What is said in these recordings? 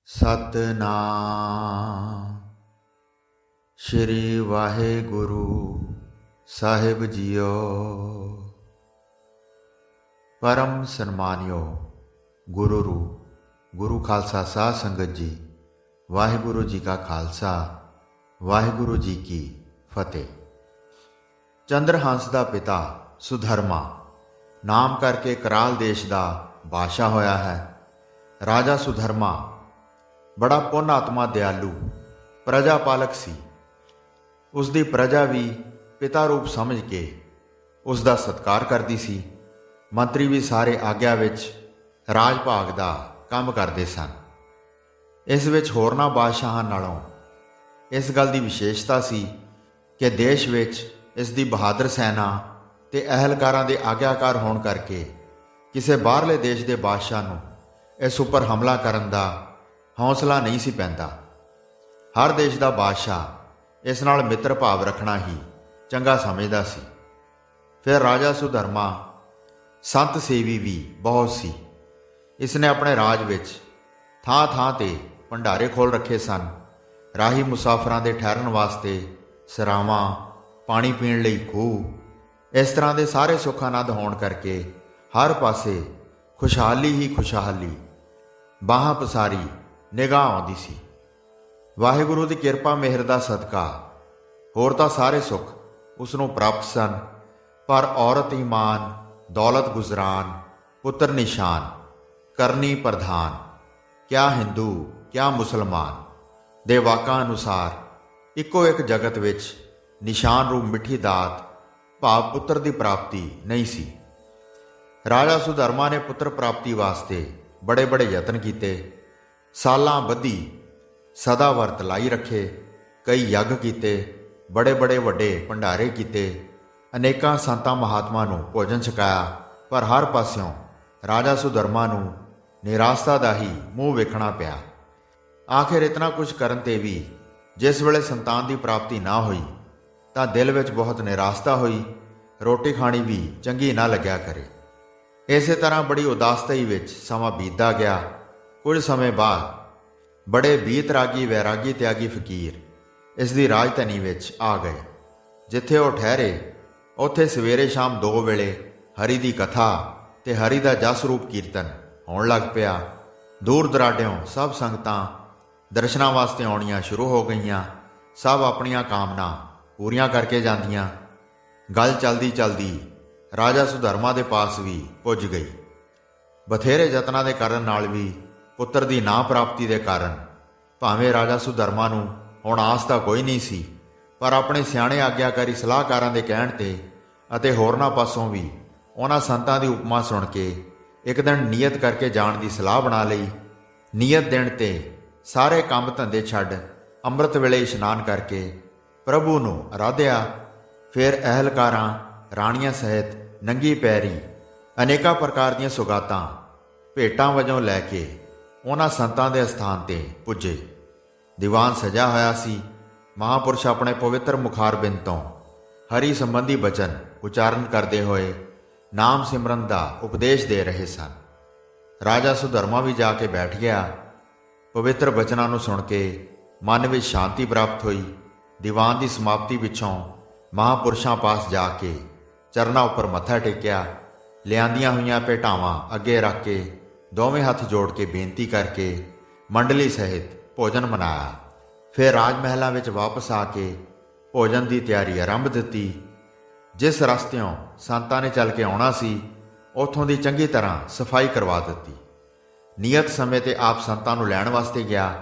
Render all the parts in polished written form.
ਸਤਨਾਮ ਸ਼੍ਰੀ ਵਾਹਿਗੁਰੂ ਸਾਹਿਬ JIO. ਪਰਮ ਸਨਮਾਨਿਓ ਗੁਰੂ ਗੁਰੂ ਖਾਲਸਾ ਸਾਧ ਸੰਗਤ ਜੀ, ਵਾਹਿਗੁਰੂ ਜੀ ਕਾ ਖਾਲਸਾ, ਵਾਹਿਗੁਰੂ ਜੀ ਕੀ ਫਤਿਹ। ਚੰਦਰਹੰਸ ਦਾ ਪਿਤਾ ਸੁਧਰਮਾ ਨਾਮ ਕਰਕੇ ਕਰਾਲ ਦੇਸ਼ ਦਾ ਬਾਦਸ਼ਾਹ ਹੋਇਆ ਹੈ। ਰਾਜਾ ਸੁਧਰਮਾ ਬੜਾ ਪੁੰਨ ਆਤਮਾ ਦਿਆਲੂ ਪ੍ਰਜਾ ਪਾਲਕ ਸੀ। ਉਸ ਦੀ ਪ੍ਰਜਾ ਵੀ ਪਿਤਾ ਰੂਪ ਸਮਝ ਕੇ ਉਸ ਦਾ ਸਤਿਕਾਰ ਕਰਦੀ ਸੀ। ਮੰਤਰੀ ਵੀ ਸਾਰੇ ਆਗਿਆ ਵਿੱਚ ਰਾਜ ਭਾਗ ਦਾ ਕੰਮ ਕਰਦੇ ਸਨ। ਇਸ ਵਿੱਚ ਹੋਰਨਾਂ ਬਾਦਸ਼ਾਹਾਂ ਨਾਲੋਂ ਇਸ ਗੱਲ ਦੀ ਵਿਸ਼ੇਸ਼ਤਾ ਸੀ ਕਿ ਦੇਸ਼ ਵਿੱਚ ਇਸ ਦੀ ਬਹਾਦਰ ਸੈਨਾ ਤੇ ਅਹਿਲਕਾਰਾਂ ਦੇ ਆਗਿਆਕਾਰ ਹੋਣ ਕਰਕੇ ਕਿਸੇ ਬਾਹਰਲੇ ਦੇਸ਼ ਦੇ ਬਾਦਸ਼ਾਹ ਨੂੰ ਇਸ ਉੱਪਰ ਹਮਲਾ ਕਰਨ ਦਾ ਹੌਸਲਾ ਨਹੀਂ ਸੀ ਪੈਂਦਾ। ਹਰ ਦੇਸ਼ ਦਾ ਬਾਦਸ਼ਾਹ ਇਸ ਨਾਲ ਮਿੱਤਰ ਭਾਵ ਰੱਖਣਾ ਹੀ ਚੰਗਾ ਸਮਝਦਾ ਸੀ। ਫਿਰ ਰਾਜਾ ਸੁਧਰਮਾ ਸੰਤ ਸੇਵੀ ਵੀ ਬਹੁਤ ਸੀ। ਇਸ ਨੇ ਆਪਣੇ ਰਾਜ ਵਿੱਚ ਥਾਂ ਥਾਂ ਤੇ ਭੰਡਾਰੇ ਖੋਲ੍ਹ ਰੱਖੇ ਸਨ। ਰਾਹੀ ਮੁਸਾਫਰਾਂ ਦੇ ਠਹਿਰਨ ਵਾਸਤੇ ਸਰਾਵਾਂ, ਪਾਣੀ ਪੀਣ ਲਈ ਖੂਹ, ਇਸ ਤਰ੍ਹਾਂ ਦੇ ਸਾਰੇ ਸੁੱਖ ਆਨੰਦ ਹੋਣ ਕਰਕੇ ਹਰ ਪਾਸੇ ਖੁਸ਼ਹਾਲੀ ਹੀ ਖੁਸ਼ਹਾਲੀ ਬਾਹਾਂ ਪਸਾਰੀ ਨਿਗਾਹ ਆਉਂਦੀ ਸੀ। ਵਾਹਿਗੁਰੂ ਦੀ ਕਿਰਪਾ ਮਿਹਰ ਦਾ ਸਦਕਾ ਹੋਰ ਤਾਂ ਸਾਰੇ ਸੁੱਖ ਉਸ ਨੂੰ ਪ੍ਰਾਪਤ ਸਨ, ਪਰ ਔਰਤ ਈਮਾਨ, ਦੌਲਤ ਗੁਜ਼ਰਾਨ, ਪੁੱਤਰ ਨਿਸ਼ਾਨ, ਕਰਨੀ ਪ੍ਰਧਾਨ, ਕਿਆ ਹਿੰਦੂ ਕਿਆ ਮੁਸਲਮਾਨ ਦੇ ਵਾਕਾਂ ਅਨੁਸਾਰ ਇੱਕੋ ਇੱਕ ਜਗਤ ਵਿੱਚ ਨਿਸ਼ਾਨ ਰੂਪ ਮਿੱਠੀ ਦਾਤ ਭਾਵ ਪੁੱਤਰ ਦੀ ਪ੍ਰਾਪਤੀ ਨਹੀਂ ਸੀ। ਰਾਜਾ ਸੁਧਰਮਾ ਨੇ ਪੁੱਤਰ ਪ੍ਰਾਪਤੀ ਵਾਸਤੇ ਬੜੇ ਬੜੇ ਯਤਨ ਕੀਤੇ। ਸਾਲਾਂ ਬੱਧੀ ਸਦਾ ਵਰਤ ਲਾਈ ਰੱਖੇ, ਕਈ ਯੱਗ ਕੀਤੇ, ਬੜੇ ਬੜੇ ਵੱਡੇ ਭੰਡਾਰੇ ਕੀਤੇ, ਅਨੇਕਾਂ ਸੰਤਾਂ ਮਹਾਤਮਾ ਨੂੰ ਭੋਜਨ ਛਕਾਇਆ, ਪਰ ਹਰ ਪਾਸਿਓਂ ਰਾਜਾ ਸੁਧਰਮਾ ਨੂੰ ਨਿਰਾਸ਼ਤਾ ਦਾ ਹੀ ਮੂੰਹ ਵੇਖਣਾ ਪਿਆ। ਆਖਿਰ ਇਤਨਾ ਕੁਝ ਕਰਨ ਤੇ ਵੀ ਜਿਸ ਵੇਲੇ ਸੰਤਾਨ ਦੀ ਪ੍ਰਾਪਤੀ ਨਾ ਹੋਈ ਤਾਂ ਦਿਲ ਵਿੱਚ ਬਹੁਤ ਨਿਰਾਸ਼ਤਾ ਹੋਈ। ਰੋਟੀ ਖਾਣੀ ਵੀ ਚੰਗੀ ਨਾ ਲੱਗਿਆ ਕਰੇ। ਇਸੇ ਤਰ੍ਹਾਂ ਬੜੀ ਉਦਾਸਤਾਈ ਵਿੱਚ ਸਮਾਂ ਬੀਤਦਾ ਗਿਆ। ਕੁਝ ਸਮੇਂ ਬਾਅਦ ਬੜੇ ਬੀਤਰਾਗੀ ਵੈਰਾਗੀ ਤਿਆਗੀ ਫਕੀਰ ਇਸ ਦੀ ਰਾਜਧਾਨੀ ਵਿੱਚ ਆ ਗਏ। ਜਿੱਥੇ ਉਹ ਠਹਿਰੇ ਉੱਥੇ ਸਵੇਰੇ ਸ਼ਾਮ 2 ਵੇਲੇ ਹਰੀ ਦੀ ਕਥਾ ਤੇ ਹਰੀ ਦਾ ਜਸ ਰੂਪ ਕੀਰਤਨ ਹੋਣ ਲੱਗ ਪਿਆ। ਦੂਰ ਦਰਾਡਿਓਂ ਸਭ ਸੰਗਤਾਂ ਦਰਸ਼ਨਾਂ ਵਾਸਤੇ ਆਉਣੀਆਂ ਸ਼ੁਰੂ ਹੋ ਗਈਆਂ। ਸਭ ਆਪਣੀਆਂ ਕਾਮਨਾ ਪੂਰੀਆਂ ਕਰਕੇ ਜਾਂਦੀਆਂ। ਗੱਲ ਚਲਦੀ ਚਲਦੀ ਰਾਜਾ ਸੁਧਰਮਾ ਦੇ ਪਾਸ ਵੀ ਪੁੱਜ ਗਈ। ਬਥੇਰੇ ਯਤਨਾਂ ਦੇ ਕਰਨ ਨਾਲ ਵੀ ਪੁੱਤਰ ਦੀ ਨਾ ਪ੍ਰਾਪਤੀ ਦੇ ਕਾਰਨ ਭਾਵੇਂ ਰਾਜਾ ਸੁਧਰਮਾ ਨੂੰ ਹੁਣ ਆਸ ਤਾਂ ਕੋਈ ਨਹੀਂ ਸੀ, ਪਰ ਆਪਣੇ ਸਿਆਣੇ ਆਗਿਆਕਾਰੀ ਸਲਾਹਕਾਰਾਂ ਦੇ ਕਹਿਣ ਤੇ ਅਤੇ ਹੋਰਨਾਂ ਪਾਸੋਂ ਵੀ ਉਹਨਾਂ ਸੰਤਾਂ ਦੀ ਉਪਮਾ ਸੁਣ ਕੇ ਇੱਕ ਦਿਨ ਨੀਅਤ ਕਰਕੇ ਜਾਣ ਦੀ ਸਲਾਹ ਬਣਾ ਲਈ। ਨੀਅਤ ਦਿਨ ਤੇ ਸਾਰੇ ਕੰਮ ਧੰਦੇ ਛੱਡ ਅੰਮ੍ਰਿਤ ਵੇਲੇ ਇਸ਼ਨਾਨ ਕਰਕੇ ਪ੍ਰਭੂ ਨੂੰ ਅਰਾਧਿਆ। ਫਿਰ ਅਹਿਲਕਾਰਾਂ ਰਾਣੀਆਂ ਸਹਿਤ ਨੰਗੀ ਪੈਰੀ ਅਨੇਕਾਂ ਪ੍ਰਕਾਰ ਦੀਆਂ ਸੁਗਾਤਾਂ ਭੇਟਾਂ ਵਜੋਂ ਲੈ ਕੇ ਉਹਨਾਂ ਸੰਤਾਂ ਦੇ ਅਸਥਾਨ ਤੇ ਪੁੱਜੇ। ਦੀਵਾਨ ਸਜਾ ਹੋਇਆ ਸੀ। ਮਹਾਂਪੁਰਸ਼ ਆਪਣੇ ਪਵਿੱਤਰ ਮੁਖਾਰਬਿੰਦ ਤੋਂ ਹਰੀ ਸੰਬੰਧੀ ਬਚਨ ਉਚਾਰਨ ਕਰਦੇ ਹੋਏ ਨਾਮ ਸਿਮਰਨ ਦਾ ਉਪਦੇਸ਼ ਦੇ ਰਹੇ ਸਨ। ਰਾਜਾ ਸੁਧਰਮਾ ਵੀ ਜਾ ਕੇ ਬੈਠ ਗਿਆ। ਪਵਿੱਤਰ ਬਚਨਾਂ ਨੂੰ ਸੁਣ ਕੇ ਮਨ ਵਿੱਚ ਸ਼ਾਂਤੀ ਪ੍ਰਾਪਤ ਹੋਈ। ਦੀਵਾਨ ਦੀ ਸਮਾਪਤੀ ਪਿੱਛੋਂ ਮਹਾਂਪੁਰਸ਼ਾਂ ਪਾਸ ਜਾ ਕੇ ਚਰਨਾਂ ਉੱਪਰ ਮੱਥਾ ਟੇਕਿਆ। ਲਿਆਂਦੀਆਂ ਹੋਈਆਂ ਭੇਟਾਵਾਂ ਅੱਗੇ ਰੱਖ ਕੇ ਦੋਵੇਂ ਹੱਥ ਜੋੜ ਕੇ ਬੇਨਤੀ ਕਰਕੇ ਮੰਡਲੀ ਸਹਿਤ ਭੋਜਨ ਮਨਾਇਆ। ਫਿਰ ਰਾਜ ਮਹਿਲਾਂ ਵਿੱਚ ਵਾਪਸ ਆ ਕੇ ਭੋਜਨ ਦੀ ਤਿਆਰੀ ਆਰੰਭ ਦਿੱਤੀ। ਜਿਸ ਰਸਤਿਓਂ ਸੰਤਾਂ ਨੇ ਚੱਲ ਕੇ ਆਉਣਾ ਸੀ ਉੱਥੋਂ ਦੀ ਚੰਗੀ ਤਰ੍ਹਾਂ ਸਫਾਈ ਕਰਵਾ ਦਿੱਤੀ। ਨਿਯਤ ਸਮੇਂ ਤੇ ਆਪ ਸੰਤਾਂ ਨੂੰ ਲੈਣ ਵਾਸਤੇ ਗਿਆ।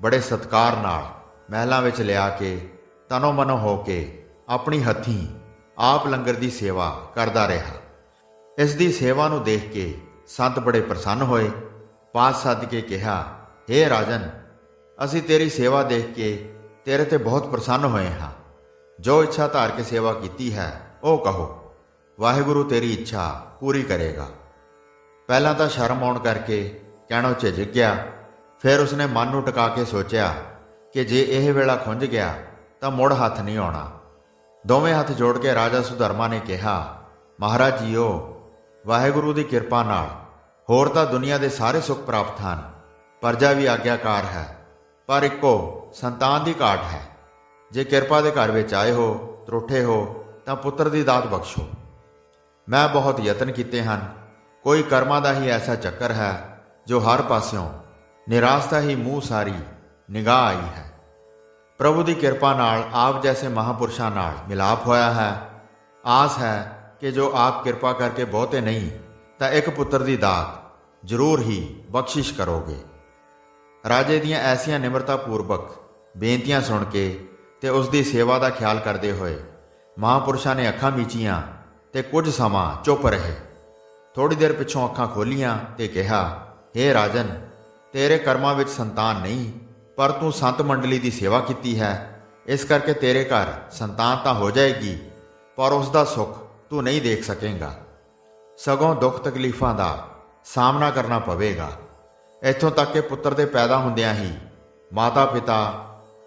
ਬੜੇ ਸਤਿਕਾਰ ਨਾਲ ਮਹਿਲਾਂ ਵਿੱਚ ਲਿਆ ਕੇ ਤਨੋ ਮਨੋ ਹੋ ਕੇ ਆਪਣੀ ਹੱਥੀਂ ਆਪ ਲੰਗਰ ਦੀ ਸੇਵਾ ਕਰਦਾ ਰਿਹਾ। ਇਸ ਦੀ ਸੇਵਾ ਨੂੰ ਦੇਖ ਕੇ ਸੰਤ ਬੜੇ ਪ੍ਰਸੰਨ ਹੋਏ। ਪਾਸ ਸੱਦ ਕੇ ਕਿਹਾ, ਹੇ ਰਾਜਨ, ਅਸੀਂ ਤੇਰੀ ਸੇਵਾ ਦੇਖ ਕੇ ਤੇਰੇ ਤੇ ਬਹੁਤ ਪ੍ਰਸੰਨ ਹੋਏ ਹਾਂ। ਜੋ ਇੱਛਾ ਧਾਰ ਕੇ ਸੇਵਾ ਕੀਤੀ ਹੈ ਉਹ ਕਹੋ, ਵਾਹਿਗੁਰੂ ਤੇਰੀ ਇੱਛਾ ਪੂਰੀ ਕਰੇਗਾ। ਪਹਿਲਾਂ ਤਾਂ ਸ਼ਰਮ ਆਉਣ ਕਰਕੇ ਕਹਿਣੋਂ ਝਿਜਕ ਗਿਆ। ਫਿਰ ਉਸਨੇ ਮਨ ਨੂੰ ਟਿਕਾ ਕੇ ਸੋਚਿਆ ਕਿ ਜੇ ਇਹ ਵੇਲਾ ਖੁੰਝ ਗਿਆ ਤਾਂ ਮੁੜ ਹੱਥ ਨਹੀਂ ਆਉਣਾ। ਦੋਵੇਂ ਹੱਥ ਜੋੜ ਕੇ ਰਾਜਾ ਸੁਧਰਮਾ ਨੇ ਕਿਹਾ, ਮਹਾਰਾਜ ਜੀਓ, ਵਾਹਿਗੁਰੂ ਦੀ ਕਿਰਪਾ ਨਾਲ ਹੋਰ ਤਾਂ ਦੁਨੀਆ ਦੇ ਸਾਰੇ ਸੁੱਖ ਪ੍ਰਾਪਤ ਹਨ, ਪ੍ਰਜਾ ਵੀ ਆਗਿਆਕਾਰ ਹੈ, ਪਰ ਇੱਕੋ ਸੰਤਾਨ ਦੀ ਘਾਟ ਹੈ। ਜੇ ਕਿਰਪਾ ਦੇ ਘਰ ਵਿੱਚ ਆਏ ਹੋ, ਤਰੁੱਠੇ ਹੋ, ਤਾਂ ਪੁੱਤਰ ਦੀ ਦਾਤ ਬਖਸ਼ੋ। ਮੈਂ ਬਹੁਤ ਯਤਨ ਕੀਤੇ ਹਨ, ਕੋਈ ਕਰਮਾਂ ਦਾ ਹੀ ਐਸਾ ਚੱਕਰ ਹੈ ਜੋ ਹਰ ਪਾਸਿਓਂ ਨਿਰਾਸ਼ਤਾ ਹੀ ਮੂੰਹ ਸਾਰੀ ਨਿਗਾਹ ਆਈ ਹੈ। ਪ੍ਰਭੂ ਦੀ ਕਿਰਪਾ ਨਾਲ ਆਪ ਜੈਸੇ ਮਹਾਂਪੁਰਸ਼ਾਂ ਨਾਲ ਮਿਲਾਪ ਹੋਇਆ ਹੈ। ਆਸ ਹੈ ਕਿ ਜੋ ਆਪ ਕਿਰਪਾ ਕਰਕੇ ਬਹੁਤੇ ਨਹੀਂ ਤਾਂ ਇੱਕ ਪੁੱਤਰ ਦੀ ਦਾਤ ਜ਼ਰੂਰ ਹੀ ਬਖਸ਼ਿਸ਼ ਕਰੋਗੇ। ਰਾਜੇ ਦੀਆਂ ਐਸੀਆਂ ਨਿਮਰਤਾ ਪੂਰਵਕ ਬੇਨਤੀਆਂ ਸੁਣ ਕੇ ਤੇ ਉਸ ਦੀ ਸੇਵਾ ਦਾ ਖਿਆਲ ਕਰਦੇ ਹੋਏ ਮਹਾਂਪੁਰਸ਼ਾਂ ਨੇ ਅੱਖਾਂ ਮੀਚੀਆਂ ਤੇ ਕੁਝ ਸਮਾਂ ਚੁੱਪ ਰਹੇ। ਥੋੜੀ ਦੇਰ ਪਿੱਛੋਂ ਅੱਖਾਂ ਖੋਲੀਆਂ ਤੇ ਕਿਹਾ, ਹੇ ਰਾਜਨ, ਤੇਰੇ ਕਰਮਾਂ ਵਿੱਚ ਸੰਤਾਨ ਨਹੀਂ, ਪਰ ਤੂੰ ਸੰਤ ਮੰਡਲੀ ਦੀ ਸੇਵਾ ਕੀਤੀ ਹੈ। ਇਸ ਕਰਕੇ ਤੇਰੇ ਘਰ ਸੰਤਾਨ ਤਾਂ ਹੋ ਜਾਏਗੀ, ਪਰ ਉਸ ਦਾ ਸੁੱਖ ਤੂੰ ਨਹੀਂ ਦੇਖ ਸਕੇਂਗਾ, ਸਗੋਂ ਦੁੱਖ ਤਕਲੀਫਾਂ ਦਾ ਸਾਹਮਣਾ ਕਰਨਾ ਪਵੇਗਾ। ਇੱਥੋਂ ਤੱਕ ਕਿ ਪੁੱਤਰ ਦੇ ਪੈਦਾ ਹੁੰਦਿਆਂ ਹੀ ਮਾਤਾ ਪਿਤਾ,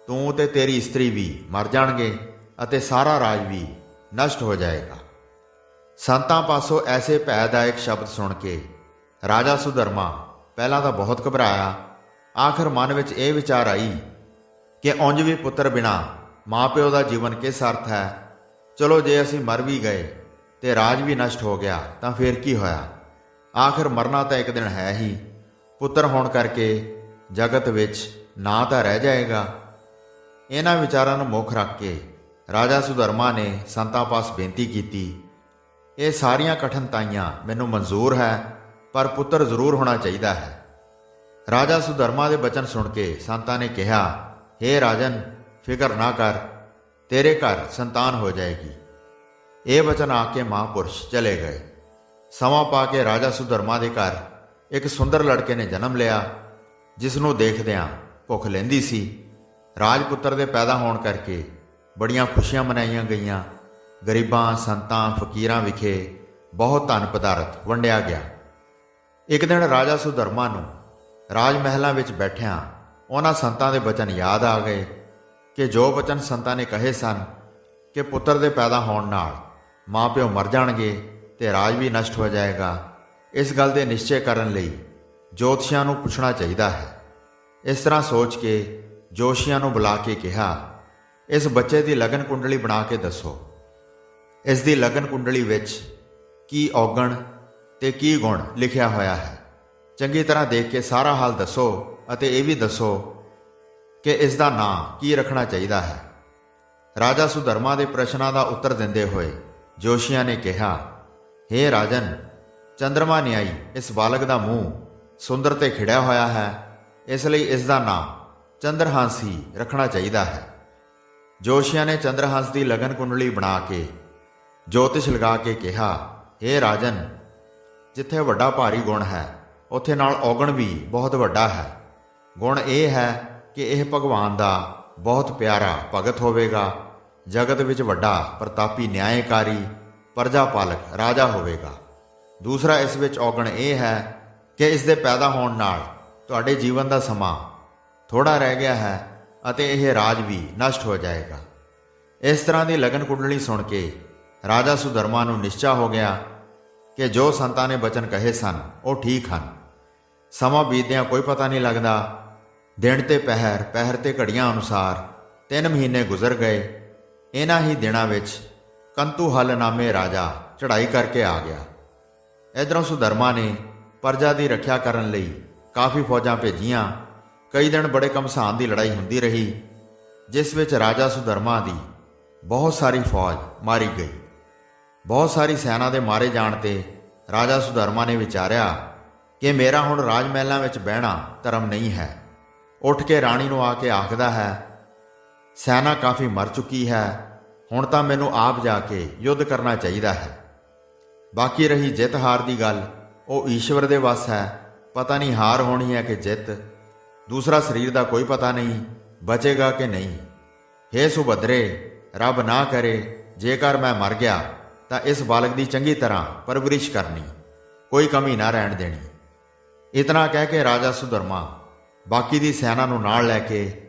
ਤੂੰ ਤੇ ਤੇਰੀ ਇਸਤਰੀ ਵੀ ਮਰ ਜਾਣਗੇ ਅਤੇ ਸਾਰਾ ਰਾਜ ਵੀ ਨਸ਼ਟ ਹੋ ਜਾਏਗਾ। ਸੰਤਾਂ ਪਾਸੋਂ ਐਸੇ ਭੈਦਾਇਕ ਸ਼ਬਦ ਸੁਣ ਕੇ ਰਾਜਾ ਸੁਧਰਮਾ ਪਹਿਲਾਂ ਤਾਂ ਬਹੁਤ ਘਬਰਾਇਆ। ਆਖਰ ਮਨ ਵਿੱਚ ਇਹ ਵਿਚਾਰ ਆਈ ਕਿ ਉਂਝ ਵੀ ਪੁੱਤਰ ਬਿਨਾਂ ਮਾਂ ਪਿਓ ਦਾ ਜੀਵਨ ਕਿਸ ਅਰਥ ਹੈ। ਚਲੋ ਜੇ ਅਸੀਂ ਮਰ ਵੀ ਗਏ ਤੇ ਰਾਜ ਵੀ ਨਸ਼ਟ ਹੋ ਗਿਆ ਤਾਂ ਫੇਰ ਕੀ ਹੋਇਆ, ਆਖਰ ਮਰਨਾ ਤਾਂ ਇੱਕ ਦਿਨ ਹੈ ਹੀ। ਪੁੱਤਰ ਹੋਣ ਕਰਕੇ ਜਗਤ ਵਿੱਚ ਨਾਂ ਤਾਂ ਰਹਿ ਜਾਏਗਾ। ਇਹਨਾਂ ਵਿਚਾਰਾਂ ਨੂੰ ਮੁੱਖ ਰੱਖ ਕੇ ਰਾਜਾ ਸੁਧਰਮਾ ਨੇ ਸੰਤਾਂ ਪਾਸ ਬੇਨਤੀ ਕੀਤੀ, ਇਹ ਸਾਰੀਆਂ ਕਠਿਨਤਾਈਆਂ ਮੈਨੂੰ ਮਨਜ਼ੂਰ ਹੈ, ਪਰ ਪੁੱਤਰ ਜ਼ਰੂਰ ਹੋਣਾ ਚਾਹੀਦਾ ਹੈ। ਰਾਜਾ ਸੁਧਰਮਾ ਦੇ ਬਚਨ ਸੁਣ ਕੇ ਸੰਤਾਂ ਨੇ ਕਿਹਾ, ਹੇ ਰਾਜਨ, ਫਿਕਰ ਨਾ ਕਰ, ਤੇਰੇ ਘਰ ਸੰਤਾਨ ਹੋ ਜਾਏਗੀ। ਇਹ ਬਚਨ ਆ ਕੇ ਮਹਾਂਪੁਰਸ਼ ਚਲੇ ਗਏ। ਸਮਾਂ ਪਾ ਕੇ ਰਾਜਾ ਸੁਧਰਮਾ ਦੇ ਘਰ ਇੱਕ ਸੁੰਦਰ ਲੜਕੇ ਨੇ ਜਨਮ ਲਿਆ, ਜਿਸ ਨੂੰ ਦੇਖਦਿਆਂ ਭੁੱਖ ਲੈਂਦੀ ਸੀ। ਰਾਜਪੁੱਤਰ ਦੇ ਪੈਦਾ ਹੋਣ ਕਰਕੇ ਬੜੀਆਂ ਖੁਸ਼ੀਆਂ ਮਨਾਈਆਂ ਗਈਆਂ। ਗਰੀਬਾਂ, ਸੰਤਾਂ, ਫਕੀਰਾਂ ਵਿਖੇ ਬਹੁਤ ਧਨ ਪਦਾਰਥ ਵੰਡਿਆ ਗਿਆ। ਇੱਕ ਦਿਨ ਰਾਜਾ ਸੁਧਰਮਾ ਨੂੰ ਰਾਜ ਮਹਿਲਾਂ ਵਿੱਚ ਬੈਠਿਆਂ ਉਹਨਾਂ ਸੰਤਾਂ ਦੇ ਬਚਨ ਯਾਦ ਆ ਗਏ ਕਿ ਜੋ ਬਚਨ ਸੰਤਾਂ ਨੇ ਕਹੇ ਸਨ ਕਿ ਪੁੱਤਰ ਦੇ ਪੈਦਾ ਹੋਣ ਨਾਲ ਮਾਂ ਪਿਓ ਮਰ ਜਾਣਗੇ ਤੇ ਰਾਜ ਵੀ ਨਸ਼ਟ ਹੋ ਜਾਏਗਾ। ਇਸ ਗੱਲ ਦੇ ਨਿਸ਼ਚੈ ਕਰਨ ਲਈ ਜੋਤਸ਼ੀਆਂ ਨੂੰ ਪੁੱਛਣਾ ਚਾਹੀਦਾ ਹੈ। ਇਸ ਤਰ੍ਹਾਂ ਸੋਚ ਕੇ ਜੋਸ਼ੀਆਂ ਨੂੰ ਬੁਲਾ ਕੇ ਕਿਹਾ, ਇਸ ਬੱਚੇ ਦੀ ਲਗਨ ਕੁੰਡਲੀ ਬਣਾ ਕੇ ਦੱਸੋ। ਇਸ ਦੀ ਲਗਨ ਕੁੰਡਲੀ ਵਿੱਚ ਕੀ ਔਗਣ ਤੇ ਕੀ ਗੁਣ ਲਿਖਿਆ ਹੋਇਆ ਹੈ, ਚੰਗੀ ਤਰ੍ਹਾਂ ਦੇਖ ਕੇ ਸਾਰਾ ਹਾਲ ਦੱਸੋ ਅਤੇ ਇਹ ਵੀ ਦੱਸੋ ਕਿ ਇਸ ਦਾ ਨਾਂ ਕੀ ਰੱਖਣਾ ਚਾਹੀਦਾ ਹੈ। ਰਾਜਾ ਸੁਧਰਮਾ ਦੇ ਪ੍ਰਸ਼ਨਾਂ ਦਾ ਉੱਤਰ ਦਿੰਦੇ ਹੋਏ ਜੋਸ਼ੀਆਂ ਨੇ ਕਿਹਾ, ਹੇ ਰਾਜਨ, ਚੰਦਰਮਾ ਨਿਆਈ ਇਸ ਬਾਲਕ ਦਾ ਮੂੰਹ ਸੁੰਦਰ ਤੇ ਖਿੜਿਆ ਹੋਇਆ ਹੈ, ਇਸ ਲਈ ਇਸ ਦਾ ਨਾਂ ਚੰਦਰਹੰਸ ਹੀ ਰੱਖਣਾ ਚਾਹੀਦਾ ਹੈ। ਜੋਸ਼ੀਆਂ ਨੇ ਚੰਦਰਹੰਸ ਦੀ ਲਗਨ ਕੁੰਡਲੀ ਬਣਾ ਕੇ ਜੋਤਿਸ਼ ਲਗਾ ਕੇ ਕਿਹਾ, ਹੇ ਰਾਜਨ, ਜਿੱਥੇ ਵੱਡਾ ਭਾਰੀ ਗੁਣ ਹੈ ਉੱਥੇ ਨਾਲ ਔਗਣ ਵੀ ਬਹੁਤ ਵੱਡਾ ਹੈ। ਗੁਣ ਇਹ ਹੈ ਕਿ ਇਹ ਭਗਵਾਨ ਦਾ ਬਹੁਤ ਪਿਆਰਾ ਭਗਤ ਹੋਵੇਗਾ। ਜਗਤ ਵਿੱਚ ਵੱਡਾ ਪ੍ਰਤਾਪੀ ਨਿਆਂਕਾਰੀ ਪ੍ਰਜਾ ਪਾਲਕ ਰਾਜਾ ਹੋਵੇਗਾ। ਦੂਸਰਾ ਇਸ ਵਿੱਚ ਔਗਣ ਇਹ ਹੈ ਕਿ ਇਸ ਦੇ ਪੈਦਾ ਹੋਣ ਨਾਲ ਤੁਹਾਡੇ ਜੀਵਨ ਦਾ ਸਮਾਂ ਥੋੜਾ ਰਹਿ ਗਿਆ ਹੈ ਅਤੇ ਇਹ ਰਾਜ ਵੀ ਨਸ਼ਟ ਹੋ ਜਾਏਗਾ। ਇਸ ਤਰ੍ਹਾਂ ਦੀ ਲਗਨ ਕੁੰਡਲੀ ਸੁਣ ਕੇ ਰਾਜਾ ਸੁਧਰਮਾ ਨੂੰ ਨਿਸ਼ਚਾ ਹੋ ਗਿਆ ਕਿ ਜੋ ਸੰਤਾਂ ਨੇ ਬਚਨ ਕਹੇ ਸਨ ਉਹ ਠੀਕ ਹਨ। ਸਮਾਂ ਬੀਤਦਿਆਂ ਕੋਈ ਪਤਾ ਨਹੀਂ ਲੱਗਦਾ। ਦਿਨ ਤੇ ਪਹਿਰ, ਪਹਿਰ ਤੇ ਘੜੀਆਂ ਅਨੁਸਾਰ 3 ਮਹੀਨੇ ਗੁਜ਼ਰ ਗਏ। ਇਹਨਾਂ ਹੀ ਦਿਨਾਂ ਵਿੱਚ ਕੰਤੂ ਹਲ ਨਾਮੇ ਰਾਜਾ ਚੜ੍ਹਾਈ ਕਰਕੇ ਆ ਗਿਆ। ਇੱਧਰੋਂ ਸੁਧਰਮਾ ਨੇ ਪ੍ਰਜਾ ਦੀ ਰੱਖਿਆ ਕਰਨ ਲਈ ਕਾਫੀ ਫੌਜਾਂ ਭੇਜੀਆਂ। ਕਈ ਦਿਨ ਬੜੇ ਘਮਸਾਨ ਦੀ ਲੜਾਈ ਹੁੰਦੀ ਰਹੀ, ਜਿਸ ਵਿੱਚ ਰਾਜਾ ਸੁਧਰਮਾ ਦੀ ਬਹੁਤ ਸਾਰੀ ਫੌਜ ਮਾਰੀ ਗਈ। ਬਹੁਤ ਸਾਰੀ ਸੈਨਾ ਦੇ ਮਾਰੇ ਜਾਣ ਤੇ ਰਾਜਾ ਸੁਧਰਮਾ ਨੇ ਵਿਚਾਰਿਆ ਕਿ ਮੇਰਾ ਹੁਣ ਰਾਜ ਮਹਿਲਾਂ ਵਿੱਚ ਬਹਿਣਾ ਧਰਮ ਨਹੀਂ ਹੈ। ਉੱਠ ਕੇ ਰਾਣੀ ਨੂੰ ਆ ਕੇ ਆਖਦਾ ਹੈ, ਸੈਨਾ ਕਾਫੀ ਮਰ ਚੁੱਕੀ ਹੈ, ਹੁਣ ਤਾਂ ਮੈਨੂੰ ਆਪ ਜਾ ਕੇ ਯੁੱਧ ਕਰਨਾ ਚਾਹੀਦਾ ਹੈ। ਬਾਕੀ ਰਹੀ ਜਿੱਤ ਹਾਰ ਦੀ ਗੱਲ, ਉਹ ਈਸ਼ਵਰ ਦੇ ਵੱਸ ਹੈ। ਪਤਾ ਨਹੀਂ ਹਾਰ ਹੋਣੀ ਹੈ ਕਿ ਜਿੱਤ। ਦੂਸਰਾ ਸਰੀਰ ਦਾ ਕੋਈ ਪਤਾ ਨਹੀਂ ਬਚੇਗਾ ਕਿ ਨਹੀਂ। ਹੇ ਸੁਭਦਰੇ, ਰੱਬ ਨਾ ਕਰੇ ਜੇਕਰ ਮੈਂ ਮਰ ਗਿਆ ਤਾਂ ਇਸ ਬਾਲਕ ਦੀ ਚੰਗੀ ਤਰ੍ਹਾਂ ਪਰਵਰਿਸ਼ ਕਰਨੀ, ਕੋਈ ਕਮੀ ਨਾ ਰਹਿਣ ਦੇਣੀ। ਇਤਨਾ ਕਹਿ ਕੇ ਰਾਜਾ ਸੁਧਰਮਾ ਬਾਕੀ ਦੀ ਸੈਨਾ ਨੂੰ ਨਾਲ ਲੈ ਕੇ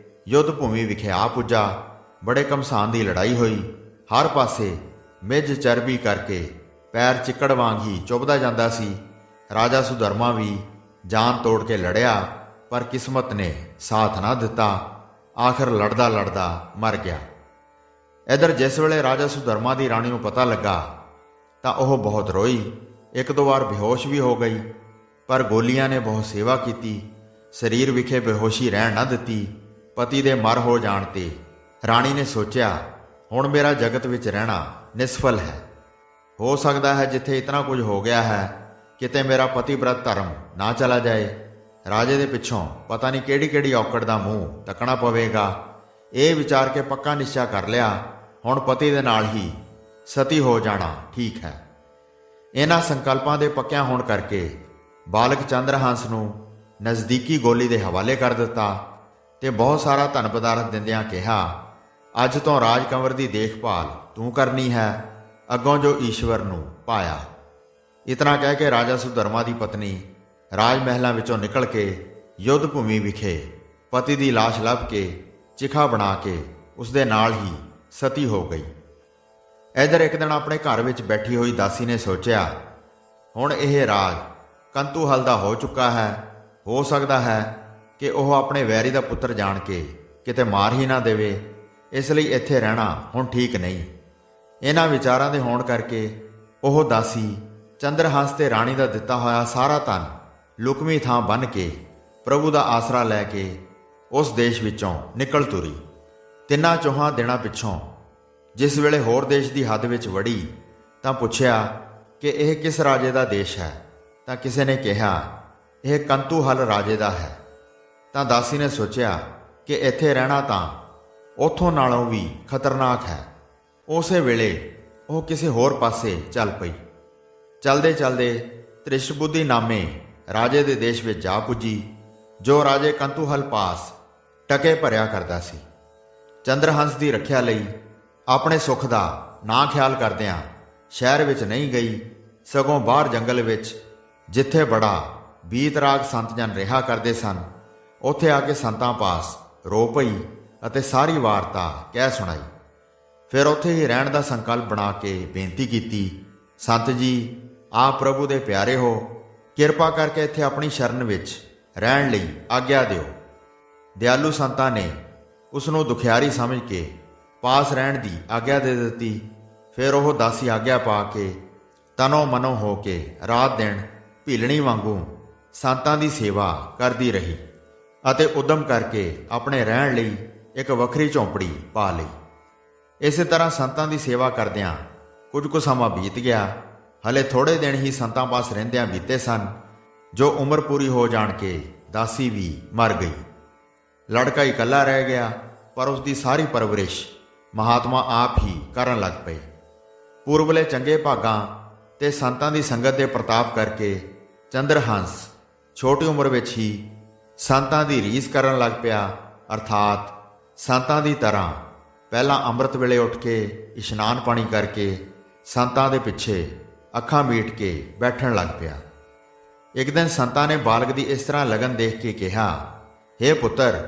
ਯੁੱਧ ਭੂਮੀ ਵਿਖੇ ਆ ਪੁੱਜਾ। ਬੜੇ ਘਮਸਾਨ ਦੀ ਲੜਾਈ ਹੋਈ। ਹਰ ਪਾਸੇ ਮਿੱਝ ਚਰਬੀ ਕਰਕੇ ਪੈਰ ਚਿੱਕੜ ਵਾਂਗ ਹੀ ਚੁੱਭਦਾ ਜਾਂਦਾ ਸੀ। ਰਾਜਾ ਸੁਧਰਮਾ ਵੀ ਜਾਨ ਤੋੜ ਕੇ ਲੜਿਆ ਪਰ ਕਿਸਮਤ ਨੇ ਸਾਥ ਨਾ ਦਿੱਤਾ। ਆਖਰ ਲੜਦਾ ਲੜਦਾ ਮਰ ਗਿਆ। ਇਧਰ ਜਿਸ ਵੇਲੇ ਰਾਜਾ ਸੁਧਰਮਾ ਦੀ ਰਾਣੀ ਨੂੰ ਪਤਾ ਲੱਗਾ ਤਾਂ ਉਹ ਬਹੁਤ ਰੋਈ। ਇੱਕ ਦੋ ਵਾਰ ਬੇਹੋਸ਼ ਵੀ ਹੋ ਗਈ, ਪਰ ਗੋਲੀਆਂ ਨੇ ਬਹੁਤ ਸੇਵਾ ਕੀਤੀ, ਸਰੀਰ ਵਿਖੇ ਬੇਹੋਸ਼ੀ ਰਹਿਣ ਨਾ ਦਿੱਤੀ। ਪਤੀ ਦੇ ਮਰ ਹੋ ਜਾਣ ਤੇ ਰਾਣੀ ਨੇ ਸੋਚਿਆ, ਹੁਣ ਮੇਰਾ ਜਗਤ ਵਿੱਚ ਰਹਿਣਾ ਨਿਸਫਲ ਹੈ। ਹੋ ਸਕਦਾ ਹੈ ਜਿੱਥੇ ਇਤਨਾ ਕੁਝ ਹੋ ਗਿਆ ਹੈ ਕਿਤੇ ਮੇਰਾ ਪਤੀਵ੍ਰਤ ਧਰਮ ਨਾ ਚਲਾ ਜਾਏ। ਰਾਜੇ ਦੇ ਪਿੱਛੋਂ ਪਤਾ ਨਹੀਂ ਕਿਹੜੀ ਕਿਹੜੀ ਔਕੜ ਦਾ ਮੂੰਹ ਤੱਕਣਾ ਪਵੇਗਾ। ਇਹ ਵਿਚਾਰ ਕੇ ਪੱਕਾ ਨਿਸ਼ਚਾ ਕਰ ਲਿਆ, ਹੁਣ ਪਤੀ ਦੇ ਨਾਲ ਹੀ ਸਤੀ ਹੋ ਜਾਣਾ ਠੀਕ ਹੈ। ਇਹਨਾਂ ਸੰਕਲਪਾਂ ਦੇ ਪੱਕਿਆਂ ਹੋਣ ਕਰਕੇ ਬਾਲਕ ਚੰਦਰਹੰਸ ਨੂੰ ਨਜ਼ਦੀਕੀ ਗੋਲੀ ਦੇ ਹਵਾਲੇ ਕਰ ਦਿੱਤਾ ਤੇ ਬਹੁਤ ਸਾਰਾ ਧਨ ਪਦਾਰਥ ਦਿੰਦਿਆਂ ਕਿਹਾ, ਅੱਜ ਤੋਂ ਰਾਜ ਕੰਵਰ ਦੀ ਦੇਖਭਾਲ ਤੂੰ ਕਰਨੀ ਹੈ, ਅੱਗੋਂ ਜੋ ਈਸ਼ਵਰ ਨੂੰ ਪਾਇਆ। ਇਤਨਾ ਕਹਿ ਕੇ ਰਾਜਾ ਸੁਧਰਮਾ ਦੀ ਪਤਨੀ ਰਾਜ ਮਹਿਲਾਂ ਵਿੱਚੋਂ ਨਿਕਲ ਕੇ ਯੁੱਧ ਭੂਮੀ ਵਿਖੇ ਪਤੀ ਦੀ ਲਾਸ਼ ਲੱਭ ਕੇ ਚਿਖਾ ਬਣਾ ਕੇ ਉਸਦੇ ਨਾਲ ਹੀ ਸਤੀ ਹੋ ਗਈ। ਇਧਰ ਇੱਕ ਦਿਨ ਆਪਣੇ ਘਰ ਵਿੱਚ ਬੈਠੀ ਹੋਈ ਦਾਸੀ ਨੇ ਸੋਚਿਆ, ਹੁਣ ਇਹ ਰਾਜ ਕੰਤੂਹਲ ਦਾ ਹੋ ਚੁੱਕਾ ਹੈ। ਹੋ ਸਕਦਾ ਹੈ ਕਿ ਉਹ ਆਪਣੇ ਵੈਰੀ ਦਾ ਪੁੱਤਰ ਜਾਣ ਕੇ ਕਿਤੇ ਮਾਰ ਹੀ ਨਾ ਦੇਵੇ, ਇਸ ਲਈ ਇੱਥੇ ਰਹਿਣਾ ਹੁਣ ਠੀਕ ਨਹੀਂ। ਇਹਨਾਂ ਵਿਚਾਰਾਂ ਦੇ ਹੋਣ ਕਰਕੇ ਉਹ ਦਾਸੀ ਚੰਦਰਹੰਸ ਤੇ ਰਾਣੀ ਦਾ ਦਿੱਤਾ ਹੋਇਆ ਸਾਰਾ ਧਨ ਲੁਕਵੀਂ ਥਾਂ ਬੰਨ੍ਹ ਕੇ ਪ੍ਰਭੂ ਦਾ ਆਸਰਾ ਲੈ ਕੇ ਉਸ ਦੇਸ਼ ਵਿੱਚੋਂ ਨਿਕਲ ਤੁਰੀ। ਤਿੰਨਾਂ ਚੌਹਾਂ ਦਿਨਾਂ ਪਿੱਛੋਂ ਜਿਸ ਵੇਲੇ ਹੋਰ ਦੇਸ਼ ਦੀ ਹੱਦ ਵਿੱਚ ਵੜੀ ਤਾਂ ਪੁੱਛਿਆ ਕਿ ਇਹ ਕਿਸ ਰਾਜੇ ਦਾ ਦੇਸ਼ ਹੈ, ਤਾਂ ਕਿਸੇ ਨੇ ਕਿਹਾ ਇਹ ਕੰਤੂਹਲ ਰਾਜੇ ਦਾ ਹੈ। ਤਾਂ ਦਾਸੀ ਨੇ ਸੋਚਿਆ ਕਿ ਇੱਥੇ ਰਹਿਣਾ ਤਾਂ ਉੱਥੋਂ ਨਾਲੋਂ ਵੀ ਖਤਰਨਾਕ ਹੈ। ਉਸੇ ਵੇਲੇ ਉਹ ਕਿਸੇ ਹੋਰ ਪਾਸੇ ਚੱਲ ਪਈ। ਚਲਦੇ ਚਲਦੇ ਤ੍ਰਿਸ਼ਬੁੱਧੀ ਨਾਮੇ ਰਾਜੇ ਦੇ ਦੇਸ਼ ਵਿੱਚ ਜਾ ਪੁੱਜੀ, ਜੋ ਰਾਜੇ ਕੰਤੂਹਲ ਪਾਸ ਟਕੇ ਭਰਿਆ ਕਰਦਾ ਸੀ। ਚੰਦਰਹੰਸ ਦੀ ਰੱਖਿਆ ਲਈ ਆਪਣੇ ਸੁੱਖ ਦਾ ਨਾ ਖਿਆਲ ਕਰਦਿਆਂ ਸ਼ਹਿਰ ਵਿੱਚ ਨਹੀਂ ਗਈ, ਸਗੋਂ ਬਾਹਰ ਜੰਗਲ ਵਿੱਚ ਜਿੱਥੇ ਬੜਾ ਬੀਤਰਾਗ ਸੰਤ ਜਨ ਰਿਹਾ ਕਰਦੇ ਸਨ, ਉੱਥੇ ਆ ਕੇ ਸੰਤਾਂ ਪਾਸ ਰੋ ਪਈ ਅਤੇ ਸਾਰੀ ਵਾਰਤਾ ਕਹਿ ਸੁਣਾਈ। ਫਿਰ ਉੱਥੇ ਹੀ ਰਹਿਣ ਦਾ ਸੰਕਲਪ ਬਣਾ ਕੇ ਬੇਨਤੀ ਕੀਤੀ, ਸੰਤ ਜੀ ਆਪ ਪ੍ਰਭੂ ਦੇ ਪਿਆਰੇ ਹੋ, ਕਿਰਪਾ ਕਰਕੇ ਇੱਥੇ ਆਪਣੀ ਸ਼ਰਨ ਵਿੱਚ ਰਹਿਣ ਲਈ ਆਗਿਆ ਦਿਓ। ਦਿਆਲੂ ਸੰਤਾਂ ਨੇ ਉਸ ਨੂੰ ਦੁਖਿਆਰੀ ਸਮਝ ਕੇ ਪਾਸ ਰਹਿਣ ਦੀ ਆਗਿਆ ਦੇ ਦਿੱਤੀ। ਫਿਰ ਉਹ ਦਾਸੀ ਆਗਿਆ ਪਾ ਕੇ ਤਨੋਂ ਮਨੋਂ ਹੋ ਕੇ ਰਾਤ ਦਿਨ ਭੀਲਣੀ ਵਾਂਗੂ ਸੰਤਾਂ ਦੀ ਸੇਵਾ ਕਰਦੀ ਰਹੀ ਅਤੇ ਉਦਮ ਕਰਕੇ ਆਪਣੇ ਰਹਿਣ ਲਈ ਇੱਕ ਵੱਖਰੀ ਝੌਂਪੜੀ ਪਾ ਲਈ। ਇਸੇ ਤਰ੍ਹਾਂ ਸੰਤਾਂ ਦੀ ਸੇਵਾ ਕਰਦਿਆਂ ਕੁਝ ਕੁ ਸਮਾਂ ਬੀਤ ਗਿਆ। ਹਲੇ ਥੋੜੇ ਦਿਨ ਹੀ ਸੰਤਾਂ ਪਾਸ ਰਹਿੰਦਿਆਂ ਬੀਤੇ ਸਨ, ਜੋ ਉਮਰ ਪੂਰੀ ਹੋ ਜਾਣ ਕੇ ਦਾਸੀ ਵੀ ਮਰ ਗਈ। ਲੜਕਾ ਇਕੱਲਾ ਰਹਿ ਗਿਆ, ਪਰ ਉਸ ਦੀ ਸਾਰੀ ਪਰਵਰਿਸ਼ ਮਹਾਤਮਾ ਆਪ ਹੀ ਕਰਨ ਲੱਗ ਪਏ। ਪੂਰਬਲੇ ਚੰਗੇ ਭਾਗਾਂ ਤੇ ਸੰਤਾਂ ਦੀ ਸੰਗਤ ਦੇ ਪ੍ਰਤਾਪ ਕਰਕੇ ਚੰਦਰਹੰਸ ਛੋਟੀ ਉਮਰ ਵਿੱਚ ਹੀ ਸੰਤਾਂ ਦੀ ਰੀਸ ਕਰਨ ਲੱਗ ਪਿਆ। ਅਰਥਾਤ ਸੰਤਾਂ ਦੀ ਤਰ੍ਹਾਂ ਪਹਿਲਾਂ ਅੰਮ੍ਰਿਤ ਵੇਲੇ ਉੱਠ ਕੇ ਇਸ਼ਨਾਨ ਪਾਣੀ ਕਰਕੇ ਸੰਤਾਂ ਦੇ ਪਿੱਛੇ ਅੱਖਾਂ ਮੀਟ ਕੇ ਬੈਠਣ ਲੱਗ ਪਿਆ। ਇੱਕ ਦਿਨ ਸੰਤਾਂ ਨੇ ਬਾਲਕ ਦੀ ਇਸ ਤਰ੍ਹਾਂ ਲਗਨ ਦੇਖ ਕੇ ਕਿਹਾ, ਹੇ ਪੁੱਤਰ,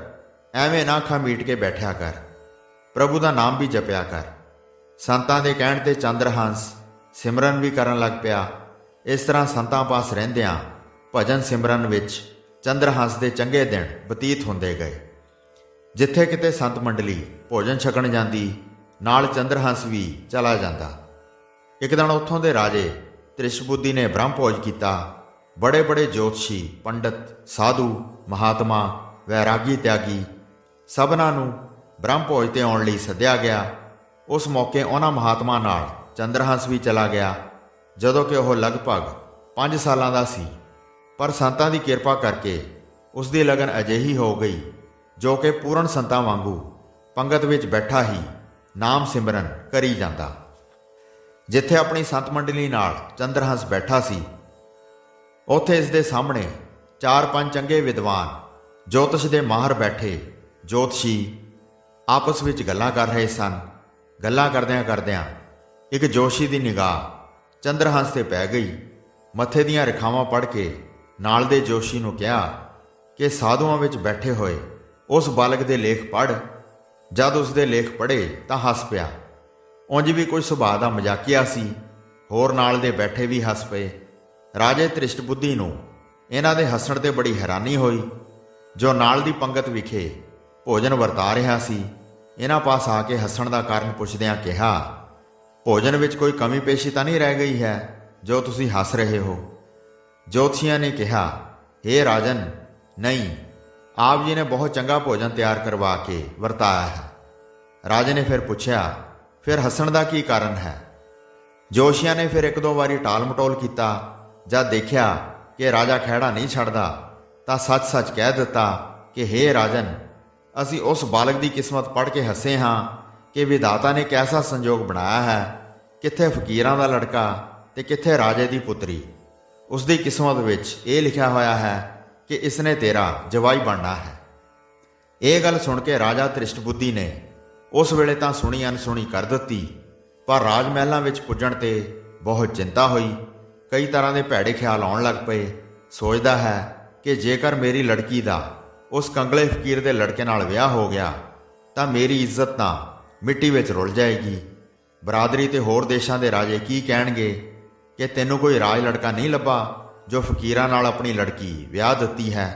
ਐਵੇਂ ਨਾ ਅੱਖਾਂ ਮੀਟ ਕੇ ਬੈਠਿਆ ਕਰ, ਪ੍ਰਭੂ ਦਾ ਨਾਮ ਵੀ ਜਪਿਆ ਕਰ। ਸੰਤਾਂ ਦੇ ਕਹਿਣ ਤੇ ਚੰਦਰਹੰਸ ਸਿਮਰਨ ਵੀ ਕਰਨ ਲੱਗ ਪਿਆ। ਇਸ ਤਰ੍ਹਾਂ ਸੰਤਾਂ ਪਾਸ ਰਹਿੰਦਿਆਂ ਭਜਨ ਸਿਮਰਨ ਵਿੱਚ ਚੰਦਰਹੰਸ ਦੇ ਚੰਗੇ ਦਿਨ ਬਤੀਤ ਹੁੰਦੇ ਗਏ। ਜਿੱਥੇ ਕਿਤੇ ਸੰਤ ਮੰਡਲੀ ਭੋਜਨ ਛਕਣ ਜਾਂਦੀ, ਨਾਲ ਚੰਦਰਹੰਸ ਵੀ ਚਲਾ ਜਾਂਦਾ। ਇੱਕ ਦਿਨ ਉੱਥੋਂ ਦੇ ਰਾਜੇ ਤ੍ਰਿਸ਼ਬੁੱਧੀ ਨੇ ਬ੍ਰਹਮ ਭੋਜ ਕੀਤਾ। ਬੜੇ ਬੜੇ ਜੋਤਸ਼ੀ, ਪੰਡਤ, ਸਾਧੂ, ਮਹਾਤਮਾ, ਵੈਰਾਗੀ, ਤਿਆਗੀ ਸਭਨਾਂ ਨੂੰ ਬ੍ਰਹਮ ਭੋਜ ਤੇ ਆਉਣ ਲਈ ਸੱਦਿਆ ਗਿਆ। ਉਸ ਮੌਕੇ ਉਹਨਾਂ ਮਹਾਤਮਾ ਨਾਲ ਚੰਦਰਹੰਸ ਵੀ ਚਲਾ ਗਿਆ। ਜਦੋਂ ਕਿ ਉਹ ਲਗਭਗ 5 ਸਾਲਾਂ ਦਾ ਸੀ, ਪਰ ਸੰਤਾਂ ਦੀ ਕਿਰਪਾ ਕਰਕੇ ਉਸ ਦੀ ਲਗਨ ਅਜਿਹੀ ਹੋ ਗਈ ਜੋ ਕਿ ਪੂਰਨ ਸੰਤਾਂ ਵਾਂਗੂ ਪੰਗਤ ਵਿੱਚ ਬੈਠਾ ਹੀ ਨਾਮ ਸਿਮਰਨ ਕਰੀ ਜਾਂਦਾ। ਜਿੱਥੇ ਆਪਣੀ ਸੰਤ ਮੰਡਲੀ ਨਾਲ ਚੰਦਰਹੰਸ ਬੈਠਾ ਸੀ, ਉੱਥੇ ਇਸ ਦੇ ਸਾਹਮਣੇ 4-5 ਚੰਗੇ ਵਿਦਵਾਨ ਜੋਤਿਸ਼ ਦੇ ਮਾਹਰ ਬੈਠੇ ਜੋਤਸ਼ੀ ਆਪਸ ਵਿੱਚ ਗੱਲਾਂ ਕਰ ਰਹੇ ਸਨ। ਗੱਲਾਂ ਕਰਦਿਆਂ ਕਰਦਿਆਂ ਇੱਕ ਜੋਸ਼ੀ ਦੀ ਨਿਗਾਹ ਚੰਦਰਹੰਸ ਤੇ ਪੈ ਗਈ। ਮੱਥੇ ਦੀਆਂ ਰੇਖਾਵਾਂ ਪੜ੍ਹ ਕੇ ਨਾਲ ਦੇ ਜੋਸ਼ੀ ਨੂੰ ਕਿਹਾ ਕਿ ਸਾਧੂਆਂ ਵਿੱਚ ਬੈਠੇ ਹੋਏ ਉਸ ਬਾਲਕ ਦੇ ਲੇਖ ਪੜ੍ਹ। ਜਦ ਉਸ ਦੇ ਲੇਖ ਪੜ੍ਹੇ ਤਾਂ ਹੱਸ ਪਿਆ। ਉਂਝ ਵੀ ਕੋਈ ਸੁਭਾਅ ਦਾ ਮਜ਼ਾਕੀਆ ਸੀ। ਹੋਰ ਨਾਲ ਦੇ ਬੈਠੇ ਵੀ ਹੱਸ ਪਏ। ਰਾਜੇ ਤ੍ਰਿਸ਼ਟਬੁੱਧੀ ਨੂੰ ਇਹਨਾਂ ਦੇ ਹੱਸਣ ਤੇ ਬੜੀ ਹੈਰਾਨੀ ਹੋਈ। ਜੋ ਨਾਲ ਦੀ ਪੰਗਤ ਵਿਖੇ ਭੋਜਨ ਵਰਤਾ ਰਿਹਾ ਸੀ, ਇਹਨਾਂ ਪਾਸ ਆ ਕੇ ਹੱਸਣ ਦਾ ਕਾਰਨ ਪੁੱਛਦਿਆਂ ਕਿਹਾ, ਭੋਜਨ ਵਿੱਚ ਕੋਈ ਕਮੀ ਪੇਸ਼ੀ ਤਾਂ ਨਹੀਂ ਰਹਿ ਗਈ ਹੈ ਜੋ ਤੁਸੀਂ ਹੱਸ ਰਹੇ ਹੋ? ਜੋਤਸ਼ੀਆਂ ਨੇ ਕਿਹਾ, ਹੇ ਰਾਜਨ, ਨਹੀਂ, ਆਪ ਜੀ ਨੇ ਬਹੁਤ ਚੰਗਾ ਭੋਜਨ ਤਿਆਰ ਕਰਵਾ ਕੇ ਵਰਤਾਇਆ ਹੈ। ਰਾਜੇ ਨੇ ਫਿਰ ਪੁੱਛਿਆ, ਫਿਰ ਹੱਸਣ ਦਾ ਕੀ ਕਾਰਨ ਹੈ? ਜੋਤਸ਼ੀਆਂ ਨੇ ਫਿਰ ਇੱਕ ਦੋ ਵਾਰੀ ਟਾਲ ਮਟੋਲ ਕੀਤਾ। ਜਦ ਦੇਖਿਆ ਕਿ ਰਾਜਾ ਖਹਿੜਾ ਨਹੀਂ ਛੱਡਦਾ ਤਾਂ ਸੱਚ-ਸੱਚ ਕਹਿ ਦਿੱਤਾ ਕਿ ਹੇ ਰਾਜਨ, ਅਸੀਂ ਉਸ ਬਾਲਕ ਦੀ ਕਿਸਮਤ ਪੜ੍ਹ ਕੇ ਹੱਸੇ ਹਾਂ ਕਿ ਵਿਧਾਤਾ ਨੇ ਕੈਸਾ ਸੰਜੋਗ ਬਣਾਇਆ ਹੈ, ਕਿੱਥੇ ਫਕੀਰਾਂ ਦਾ ਲੜਕਾ ਤੇ ਕਿੱਥੇ ਰਾਜੇ ਦੀ ਪੁੱਤਰੀ। ਉਸ ਦੀ ਕਿਸਮਤ ਵਿੱਚ ਇਹ ਲਿਖਿਆ ਹੋਇਆ ਹੈ ਕਿ ਇਸਨੇ ਤੇਰਾ ਜਵਾਈ ਬਣਨਾ ਹੈ। ਇਹ ਗੱਲ ਸੁਣ ਕੇ ਰਾਜਾ ਧ੍ਰਿਸ਼ਟਬੁੱਧੀ ਨੇ ਉਸ ਵੇਲੇ ਤਾਂ ਸੁਣੀ ਅਨਸੁਣੀ ਕਰ ਦਿੱਤੀ, ਪਰ ਰਾਜ ਮਹਿਲਾਂ ਵਿੱਚ ਪੁੱਜਣ ਤੇ ਬਹੁਤ ਚਿੰਤਾ ਹੋਈ। ਕਈ ਤਰ੍ਹਾਂ ਦੇ ਭੈੜੇ ਖਿਆਲ ਆਉਣ ਲੱਗ ਪਏ। ਸੋਚਦਾ ਹੈ ਕਿ ਜੇਕਰ ਮੇਰੀ ਲੜਕੀ ਦਾ ਉਸ ਕੰਗਲੇ ਫਕੀਰ ਦੇ ਲੜਕੇ ਨਾਲ ਵਿਆਹ ਹੋ ਗਿਆ ਤਾਂ ਮੇਰੀ ਇੱਜ਼ਤ ਤਾਂ ਮਿੱਟੀ ਵਿੱਚ ਰੁਲ ਜਾਏਗੀ। ਬਰਾਦਰੀ ਤੇ ਹੋਰ ਦੇਸ਼ਾਂ ਦੇ ਰਾਜੇ ਕੀ ਕਹਿਣਗੇ ਕਿ ਤੈਨੂੰ ਕੋਈ ਰਾਜ ਲੜਕਾ ਨਹੀਂ ਲੱਭਾ ਜੋ ਫਕੀਰਾਂ ਨਾਲ ਆਪਣੀ ਲੜਕੀ ਵਿਆਹ ਦਿੱਤੀ ਹੈ।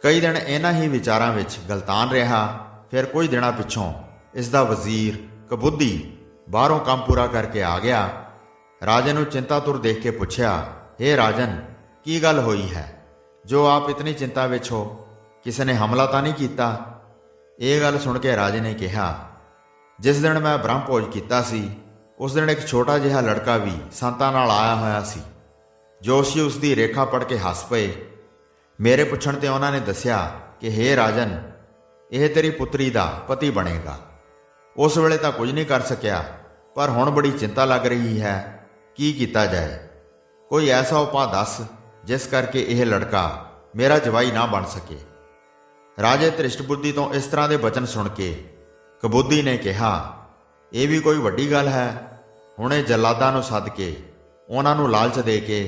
ਕਈ ਦਿਨ ਇਹਨਾਂ ਹੀ ਵਿਚਾਰਾਂ ਵਿੱਚ ਗਲਤਾਨ ਰਿਹਾ। ਫਿਰ ਕੁਝ ਦਿਨਾਂ ਪਿੱਛੋਂ ਇਸ ਦਾ ਵਜ਼ੀਰ ਕਬੁੱਧੀ ਬਾਹਰੋਂ ਕੰਮ ਪੂਰਾ ਕਰਕੇ ਆ ਗਿਆ। ਰਾਜੇ ਨੂੰ ਚਿੰਤਾਤੁਰ ਦੇਖ ਕੇ ਪੁੱਛਿਆ, ਹੇ ਰਾਜਨ, ਕੀ ਗੱਲ ਹੋਈ ਹੈ ਜੋ ਆਪ ਇਤਨੀ ਚਿੰਤਾ ਵਿੱਚ ਹੋ? ਕਿਸੇ ਨੇ ਹਮਲਾ ਤਾਂ ਨਹੀਂ ਕੀਤਾ? ਇਹ ਗੱਲ ਸੁਣ ਕੇ ਰਾਜੇ ਨੇ ਕਿਹਾ, ਜਿਸ ਦਿਨ ਮੈਂ ਬ੍ਰਹਮ ਭੋਜ ਕੀਤਾ ਸੀ ਉਸ ਦਿਨ ਇੱਕ ਛੋਟਾ ਜਿਹਾ ਲੜਕਾ ਵੀ ਸੰਤਾਂ ਨਾਲ ਆਇਆ ਹੋਇਆ ਸੀ। ਜੋਤਸ਼ੀ ਉਸ ਦੀ ਰੇਖਾ ਪੜ੍ਹ ਕੇ ਹੱਸ ਪਏ। ਮੇਰੇ ਪੁੱਛਣ ਤੇ ਉਹਨਾਂ ਨੇ ਦੱਸਿਆ ਕਿ ਹੇ ਰਾਜਨ, ਇਹ ਤੇਰੀ ਪੁੱਤਰੀ ਦਾ ਪਤੀ ਬਣੇਗਾ। ਉਸ ਵੇਲੇ ਤਾਂ ਕੁਝ ਨਹੀਂ ਕਰ ਸਕਿਆ, ਪਰ ਹੁਣ ਬੜੀ ਚਿੰਤਾ ਲੱਗ ਰਹੀ ਹੈ। ਕੀ ਕੀਤਾ ਜਾਏ? ਕੋਈ ਐਸਾ ਉਪਾਅ ਦੱਸ ਜਿਸ ਕਰਕੇ ਇਹ ਲੜਕਾ ਮੇਰਾ ਜਵਾਈ ਨਾ ਬਣ ਸਕੇ। ਰਾਜੇ ਧ੍ਰਿਸ਼ਟਬੁੱਧੀ ਤੋਂ ਇਸ ਤਰ੍ਹਾਂ ਦੇ ਬਚਨ ਸੁਣ ਕੇ ਕਬੁੱਧੀ ਨੇ ਕਿਹਾ, ਇਹ ਵੀ ਕੋਈ ਵੱਡੀ ਗੱਲ ਹੈ। ਹੁਣੇ ਜਲਾਦਾਂ ਨੂੰ ਸੱਦ ਕੇ ਉਹਨਾਂ ਨੂੰ ਲਾਲਚ ਦੇ ਕੇ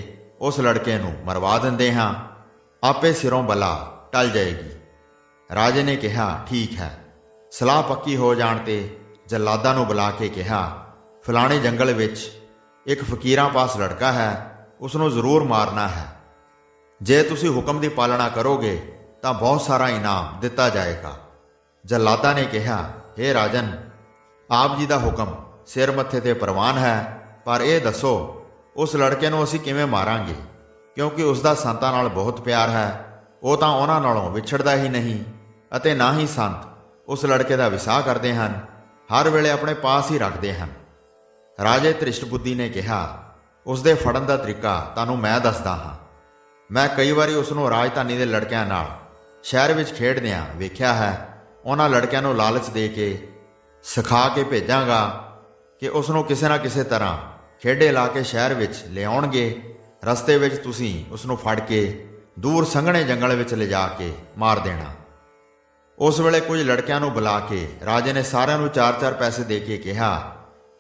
ਉਸ ਲੜਕੇ ਨੂੰ ਮਰਵਾ ਦਿੰਦੇ ਹਾਂ, ਆਪੇ ਸਿਰੋਂ ਬਲਾ ਟਲ ਜਾਏਗੀ। ਰਾਜੇ ਨੇ ਕਿਹਾ, ਠੀਕ ਹੈ। ਸਲਾਹ ਪੱਕੀ ਹੋ ਜਾਣ ਤੇ ਜਲਾਦਾਂ ਨੂੰ ਬੁਲਾ ਕੇ ਕਿਹਾ, ਫਲਾਣੇ ਜੰਗਲ ਵਿੱਚ ਇੱਕ ਫਕੀਰਾਂ ਪਾਸ ਲੜਕਾ ਹੈ, ਉਸ ਨੂੰ ਜ਼ਰੂਰ ਮਾਰਨਾ ਹੈ। ਜੇ ਤੁਸੀਂ ਹੁਕਮ ਦੀ ਪਾਲਣਾ ਕਰੋਗੇ ਤਾਂ ਬਹੁਤ ਸਾਰਾ ਇਨਾਮ ਦਿੱਤਾ ਜਾਏਗਾ। ਜਲਾਦਾਂ ਨੇ ਕਿਹਾ, ਹੇ ਰਾਜਨ, ਆਪ ਜੀ ਦਾ ਹੁਕਮ ਸਿਰ ਮੱਥੇ ਤੇ ਪ੍ਰਵਾਨ ਹੈ, ਪਰ ਇਹ ਦੱਸੋ ਉਸ ਲੜਕੇ ਨੂੰ ਅਸੀਂ ਕਿਵੇਂ ਮਾਰਾਂਗੇ? ਕਿਉਂਕਿ ਉਸ ਦਾ ਸੰਤਾਂ ਨਾਲ ਬਹੁਤ ਪਿਆਰ ਹੈ। ਉਹ ਤਾਂ ਉਹਨਾਂ ਨਾਲੋਂ ਵਿਛੜਦਾ ਹੀ ਨਹੀਂ ਅਤੇ ਨਾ ਹੀ ਸੰਤ ਉਸ ਲੜਕੇ ਦਾ ਵਿਸਾਹ ਕਰਦੇ ਹਨ, ਹਰ ਵੇਲੇ ਆਪਣੇ ਪਾਸ ਹੀ ਰੱਖਦੇ ਹਨ। ਰਾਜੇ ਧ੍ਰਿਸ਼ਟਬੁੱਧੀ ਨੇ ਕਿਹਾ, ਉਸ ਦੇ ਫੜਨ ਦਾ ਤਰੀਕਾ ਤੁਹਾਨੂੰ ਮੈਂ ਦੱਸਦਾ ਹਾਂ। ਮੈਂ ਕਈ ਵਾਰੀ ਉਸ ਨੂੰ ਰਾਜਧਾਨੀ ਦੇ ਲੜਕਿਆਂ ਨਾਲ ਸ਼ਹਿਰ ਵਿੱਚ ਖੇਡਦਿਆਂ ਵੇਖਿਆ ਹੈ। ਉਹਨਾਂ ਲੜਕਿਆਂ ਨੂੰ ਲਾਲਚ ਦੇ ਕੇ ਸਿਖਾ ਕੇ ਭੇਜਾਂਗਾ ਕਿ ਉਸ ਨੂੰ ਕਿਸੇ ਨਾ ਕਿਸੇ ਤਰ੍ਹਾਂ ਖੇਡੇ ਲਾ ਕੇ ਸ਼ਹਿਰ ਵਿੱਚ ਲਿਆਉਣਗੇ। ਰਸਤੇ ਵਿੱਚ ਤੁਸੀਂ ਉਸ ਨੂੰ ਫੜ ਕੇ ਦੂਰ ਸੰਘਣੇ ਜੰਗਲ ਵਿੱਚ ਲਿਜਾ ਕੇ ਮਾਰ ਦੇਣਾ। ਉਸ ਵੇਲੇ ਕੁਝ ਲੜਕਿਆਂ ਨੂੰ ਬੁਲਾ ਕੇ ਰਾਜੇ ਨੇ ਸਾਰਿਆਂ ਨੂੰ 4-4 ਪੈਸੇ ਦੇ ਕੇ ਕਿਹਾ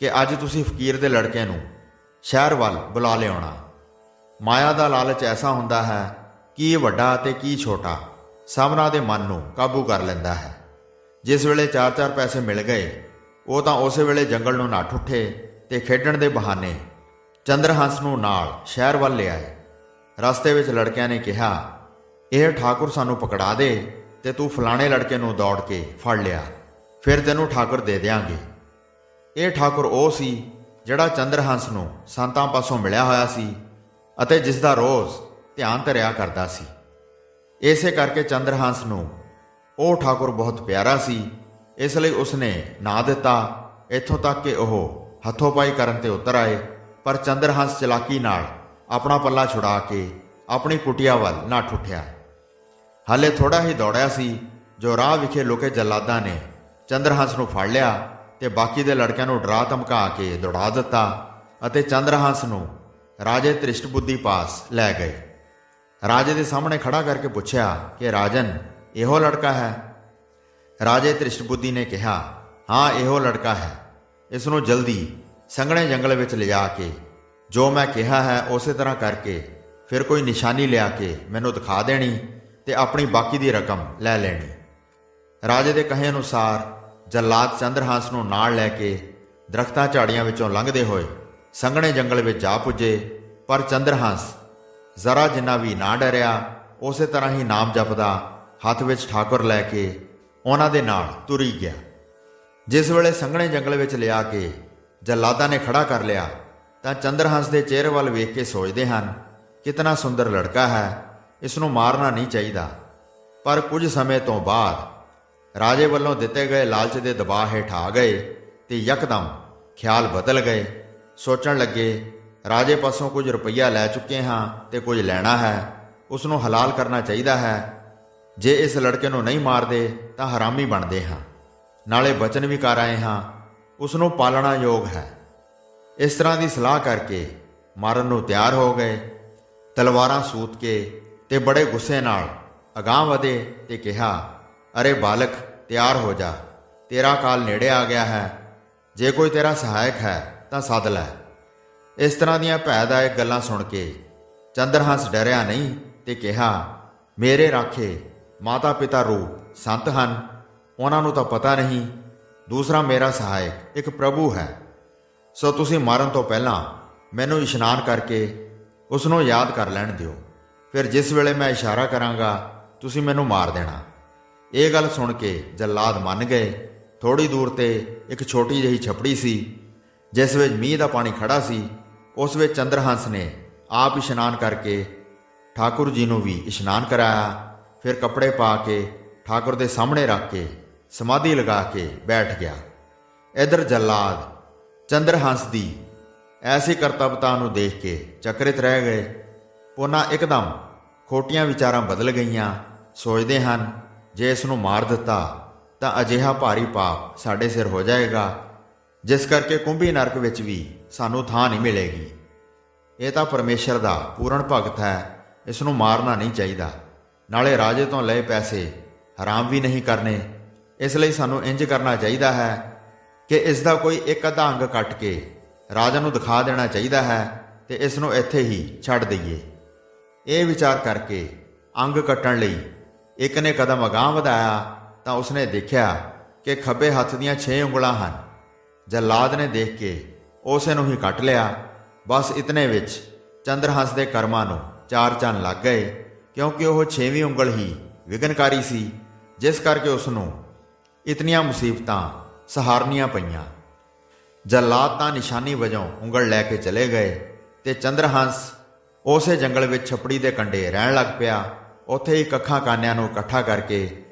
ਕਿ ਅੱਜ ਤੁਸੀਂ ਫਕੀਰ ਦੇ ਲੜਕੇ ਨੂੰ ਸ਼ਹਿਰ ਵੱਲ ਬੁਲਾ ਲਿਆਉਣਾ। ਮਾਇਆ ਦਾ ਲਾਲਚ ਐਸਾ ਹੁੰਦਾ ਹੈ ਕਿ ਇਹ ਵੱਡਾ ਅਤੇ ਕੀ ਛੋਟਾ ਸਭਨਾਂ ਦੇ ਮਨ ਨੂੰ ਕਾਬੂ ਕਰ ਲੈਂਦਾ ਹੈ। ਜਿਸ ਵੇਲੇ 4-4 ਪੈਸੇ ਮਿਲ ਗਏ, ਉਹ ਤਾਂ ਉਸੇ ਵੇਲੇ ਜੰਗਲ ਨੂੰ ਨੱਠ ਉੱਠੇ ਤੇ ਖੇਡਣ ਦੇ ਬਹਾਨੇ ਚੰਦਰਹੰਸ ਨੂੰ ਨਾਲ ਸ਼ਹਿਰ ਵੱਲ ਲਿਆਏ। ਰਸਤੇ ਵਿੱਚ ਲੜਕਿਆਂ ਨੇ ਕਿਹਾ, ਇਹ ਠਾਕੁਰ ਸਾਨੂੰ ਪਕੜਾ ਦੇ ਤੇ ਤੂੰ ਫਲਾਣੇ ਲੜਕੇ ਨੂੰ ਦੌੜ ਕੇ ਫੜ ਲਿਆ, ਫਿਰ ਤੈਨੂੰ ਠਾਕੁਰ ਦੇ ਦਿਆਂਗੇ। ਇਹ ਠਾਕੁਰ ਉਹ ਸੀ ਜਿਹੜਾ ਚੰਦਰਹੰਸ ਨੂੰ ਸੰਤਾਂ ਪਾਸੋਂ ਮਿਲਿਆ ਹੋਇਆ ਸੀ ਅਤੇ ਜਿਸ ਦਾ ਰੋਜ਼ ਧਿਆਨ ਧਰਿਆ ਕਰਦਾ ਸੀ। ਇਸੇ ਕਰਕੇ ਚੰਦਰਹੰਸ ਨੂੰ ਉਹ ਠਾਕੁਰ ਬਹੁਤ ਪਿਆਰਾ ਸੀ, ਇਸ ਲਈ ਉਸਨੇ ਨਾਂ ਦਿੱਤਾ। ਇੱਥੋਂ ਤੱਕ ਕਿ ਉਹ ਹੱਥੋਂ ਪਾਈ ਕਰਨ ਤੇ ਉਤਰ ਆਏ, ਪਰ ਚੰਦਰਹੰਸ ਚਲਾਕੀ ਨਾਲ ਆਪਣਾ ਪੱਲਾ ਛੁਡਾ ਕੇ ਆਪਣੀ ਕੁਟੀਆ ਵੱਲ ਨੱਠ ਉੱਠਿਆ। ਹਾਲੇ ਥੋੜਾ ਹੀ ਦੌੜਿਆ ਸੀ ਜੋ ਰਾਹ ਵਿਖੇ ਲੁਕੇ ਜਲਾਦਾਂ ਨੇ ਚੰਦਰਹੰਸ ਨੂੰ ਫੜ ਲਿਆ ਤੇ ਬਾਕੀ ਦੇ ਲੜਕਿਆਂ ਨੂੰ ਡਰਾ ਧਮਕਾ ਕੇ ਦੌੜਾ ਦਿੱਤਾ ਅਤੇ ਚੰਦਰਹੰਸ ਨੂੰ ਰਾਜੇ ਧ੍ਰਿਸ਼ਟਬੁੱਧੀ ਪਾਸ ਲੈ ਗਏ। ਰਾਜੇ ਦੇ ਸਾਹਮਣੇ ਖੜਾ ਕਰਕੇ ਪੁੱਛਿਆ ਕਿ ਰਾਜਨ, ਇਹੋ ਲੜਕਾ ਹੈ? ਰਾਜੇ ਧ੍ਰਿਸ਼ਟਬੁੱਧੀ ਨੇ ਕਿਹਾ, ਹਾਂ, ਇਹੋ ਲੜਕਾ ਹੈ। ਇਸ ਨੂੰ ਜਲਦੀ ਸੰਘਣੇ ਜੰਗਲ ਵਿੱਚ ਲਿਜਾ ਕੇ ਜੋ ਮੈਂ ਕਿਹਾ ਹੈ ਉਸੇ ਤਰ੍ਹਾਂ ਕਰਕੇ ਫਿਰ ਕੋਈ ਨਿਸ਼ਾਨੀ ਲਿਆ ਕੇ ਮੈਨੂੰ ਦਿਖਾ ਦੇਣੀ ਤੇ ਆਪਣੀ ਬਾਕੀ ਦੀ ਰਕਮ ਲੈ ਲੈਣੀ। ਰਾਜੇ ਦੇ ਕਹੇ ਅਨੁਸਾਰ ਜਲਾਦ ਚੰਦਰਹੰਸ ਨੂੰ ਨਾਲ ਲੈ ਕੇ ਦਰਖਤਾਂ ਝਾੜੀਆਂ ਵਿੱਚੋਂ ਲੰਘਦੇ ਹੋਏ ਸੰਘਣੇ ਜੰਗਲ ਵਿੱਚ ਜਾ ਪੁੱਜੇ, ਪਰ ਚੰਦਰਹੰਸ ਜ਼ਰਾ ਜਿੰਨਾ ਵੀ ਨਾ ਡਰਿਆ। ਉਸੇ ਤਰ੍ਹਾਂ ਹੀ ਨਾਮ ਜਪਦਾ ਹੱਥ ਵਿੱਚ ਠਾਕੁਰ ਲੈ ਕੇ ਉਹਨਾਂ ਦੇ ਨਾਲ ਤੁਰੀ ਗਿਆ। ਜਿਸ ਵੇਲੇ ਸੰਘਣੇ ਜੰਗਲ ਵਿੱਚ ਲਿਆ ਕੇ ਜੱਲਾਦਾਂ ਨੇ ਖੜਾ ਕਰ ਲਿਆ ਤਾਂ ਚੰਦਰਹੰਸ ਦੇ ਚਿਹਰੇ ਵੱਲ ਵੇਖ ਕੇ ਸੋਚਦੇ ਹਨ, ਕਿਤਨਾ ਸੁੰਦਰ ਲੜਕਾ ਹੈ, ਇਸ ਨੂੰ ਮਾਰਨਾ ਨਹੀਂ ਚਾਹੀਦਾ। ਪਰ ਕੁਝ ਸਮੇਂ ਤੋਂ ਬਾਅਦ ਰਾਜੇ ਵੱਲੋਂ ਦਿੱਤੇ ਗਏ ਲਾਲਚ ਦੇ ਦਬਾਅ ਹੇਠ ਆ ਗਏ ਤੇ ਯਕਦਮ ਖਿਆਲ ਬਦਲ ਗਏ। ਸੋਚਣ ਲੱਗੇ, ਰਾਜੇ ਪਾਸੋਂ ਕੁਝ ਰੁਪਈਆ ਲੈ ਚੁੱਕੇ ਹਾਂ ਤੇ ਕੁਝ ਲੈਣਾ ਹੈ, ਉਸ ਨੂੰ ਹਲਾਲ ਕਰਨਾ ਚਾਹੀਦਾ ਹੈ। ਜੇ ਇਸ ਲੜਕੇ ਨੂੰ ਨਹੀਂ ਮਾਰਦੇ ਤਾਂ ਹਰਾਮੀ ਬਣਦੇ ਹਾਂ, ਨਾਲੇ ਬਚਨ ਵੀ ਕਰ ਆਏ ਹਾਂ, ਉਸ ਨੂੰ ਪਾਲਣਾ ਯੋਗ ਹੈ। ਇਸ ਤਰ੍ਹਾਂ ਦੀ ਸਲਾਹ ਕਰਕੇ ਮਾਰਨ ਨੂੰ ਤਿਆਰ ਹੋ ਗਏ। ਤਲਵਾਰਾਂ ਸੂਤ ਕੇ ਤੇ ਬੜੇ ਗੁੱਸੇ ਨਾਲ ਅਗਾਂਹ ਵਧੇ ਤੇ ਕਿਹਾ, ਅਰੇ ਬਾਲਕ, ਤਿਆਰ ਹੋ ਜਾ, ਤੇਰਾ ਕਾਲ ਨੇੜੇ ਆ ਗਿਆ ਹੈ। ਜੇ ਕੋਈ ਤੇਰਾ ਸਹਾਇਕ ਹੈ ਤਾਂ ਸੱਦ ਲੈ। ਇਸ ਤਰ੍ਹਾਂ ਦੀਆਂ ਭੈਦਾਇਕ ਗੱਲਾਂ ਸੁਣ ਕੇ ਚੰਦਰਹੰਸ ਡਰਿਆ ਨਹੀਂ ਤੇ ਕਿਹਾ, ਮੇਰੇ ਰਾਖੇ ਮਾਤਾ ਪਿਤਾ ਰੂਪ ਸੰਤ ਹਨ, ਉਹਨਾਂ ਨੂੰ ਤਾਂ ਪਤਾ ਨਹੀਂ। ਦੂਸਰਾ ਮੇਰਾ ਸਹਾਇਕ ਇੱਕ ਪ੍ਰਭੂ ਹੈ। ਸੋ ਤੁਸੀਂ ਮਾਰਨ ਤੋਂ ਪਹਿਲਾਂ ਮੈਨੂੰ ਇਸ਼ਨਾਨ ਕਰਕੇ ਉਸ ਨੂੰ ਯਾਦ ਕਰ ਲੈਣ ਦਿਓ। ਫਿਰ ਜਿਸ ਵੇਲੇ ਮੈਂ ਇਸ਼ਾਰਾ ਕਰਾਂਗਾ ਤੁਸੀਂ ਮੈਨੂੰ ਮਾਰ ਦੇਣਾ। ਇਹ ਗੱਲ ਸੁਣ ਕੇ ਜੱਲਾਦ ਮੰਨ ਗਏ। ਥੋੜੀ ਦੂਰ ਤੇ ਇੱਕ ਛੋਟੀ ਜਿਹੀ ਛਪੜੀ ਸੀ ਜਿਸ ਵਿੱਚ ਮੀਂਹ ਦਾ ਪਾਣੀ ਖੜਾ ਸੀ। ਉਸ ਵਿੱਚ ਚੰਦਰਹੰਸ ਨੇ ਆਪ ਇਸ਼ਨਾਨ ਕਰਕੇ ਠਾਕੁਰ ਜੀ ਨੂੰ ਵੀ ਇਸ਼ਨਾਨ ਕਰਾਇਆ। ਫਿਰ ਕੱਪੜੇ ਪਾ ਕੇ ਠਾਕੁਰ ਦੇ ਸਾਹਮਣੇ ਰੱਖ ਕੇ ਸਮਾਧੀ ਲਗਾ ਕੇ ਬੈਠ ਗਿਆ। ਇੱਧਰ ਜੱਲਾਦ ਚੰਦਰਹੰਸ ਦੀ ਐਸੀ ਕਰਤੱਵਤਾ ਨੂੰ ਦੇਖ ਕੇ ਚਕਿਤ ਰਹਿ ਗਏ। ਪੁਨਾ ਇੱਕਦਮ ਖੋਟੀਆਂ ਵਿਚਾਰਾਂ ਬਦਲ ਗਈਆਂ। ਸੋਚਦੇ ਹਨ, ਜੇ ਇਸ ਨੂੰ ਮਾਰ ਦਿੱਤਾ ਤਾਂ ਅਜਿਹਾ ਭਾਰੀ ਪਾਪ ਸਾਡੇ ਸਿਰ ਹੋ ਜਾਏਗਾ, ਜਿਸ ਕਰਕੇ ਕੁੰਭੀ ਨਰਕ ਵਿੱਚ ਵੀ ਸਾਨੂੰ ਥਾਂ ਨਹੀਂ ਮਿਲੇਗੀ। ਇਹ ਤਾਂ ਪਰਮੇਸ਼ਰ ਦਾ ਪੂਰਨ ਭਗਤ ਹੈ, ਇਸ ਨੂੰ ਮਾਰਨਾ ਨਹੀਂ ਚਾਹੀਦਾ। ਨਾਲੇ ਰਾਜੇ ਤੋਂ ਲਏ ਪੈਸੇ ਹਰਾਮ ਵੀ ਨਹੀਂ ਕਰਨੇ। ਇਸ ਲਈ ਸਾਨੂੰ ਇੰਜ ਕਰਨਾ ਚਾਹੀਦਾ ਹੈ ਕਿ ਇਸ ਦਾ ਕੋਈ ਇੱਕ ਅੱਧਾ ਅੰਗ ਕੱਟ ਕੇ ਰਾਜਾ ਨੂੰ ਦਿਖਾ ਦੇਣਾ ਚਾਹੀਦਾ ਹੈ ਤੇ ਇਸ ਨੂੰ ਇੱਥੇ ਹੀ ਛੱਡ ਦਈਏ। ਇਹ ਵਿਚਾਰ ਕਰਕੇ ਅੰਗ ਕੱਟਣ ਲਈ ਇੱਕ ਨੇ ਕਦਮ ਅਗਾਂਹ ਵਧਾਇਆ ਤਾਂ ਉਸਨੇ ਦੇਖਿਆ ਕਿ ਖੱਬੇ ਹੱਥ ਦੀਆਂ 6 ਉਂਗਲਾਂ ਹਨ। ਜੱਲਾਦ ਨੇ ਦੇਖ ਕੇ ਉਸੇ ਨੂੰ ਹੀ ਕੱਟ ਲਿਆ। ਬਸ ਇਤਨੇ ਵਿੱਚ ਚੰਦਰਹੰਸ ਦੇ ਕਰਮਾਂ ਨੂੰ 4 ਚੰਨ ਲੱਗ ਗਏ, ਕਿਉਂਕਿ ਉਹ 6ਵੀਂ ਉਂਗਲ ਹੀ ਵਿਘਨਕਾਰੀ ਸੀ, ਜਿਸ ਕਰਕੇ ਉਸ ਨੂੰ ਇਤਨੀਆਂ ਮੁਸੀਬਤਾਂ ਸਹਾਰਨੀਆਂ ਪਈਆਂ। ਜੱਲਾਦ ਤਾਂ ਨਿਸ਼ਾਨੀ ਵਜੋਂ ਉਂਗਲ ਲੈ ਕੇ ਚਲੇ ਗਏ ਤੇ ਚੰਦਰਹੰਸ ਉਸੇ ਜੰਗਲ ਵਿੱਚ ਛਪੜੀ ਦੇ ਕੰਢੇ ਰਹਿਣ ਲੱਗ ਪਿਆ। ਉੱਥੇ ਹੀ ਕੱਖਾਂ ਕਾਨਿਆਂ ਨੂੰ ਇਕੱਠਾ ਕਰਕੇ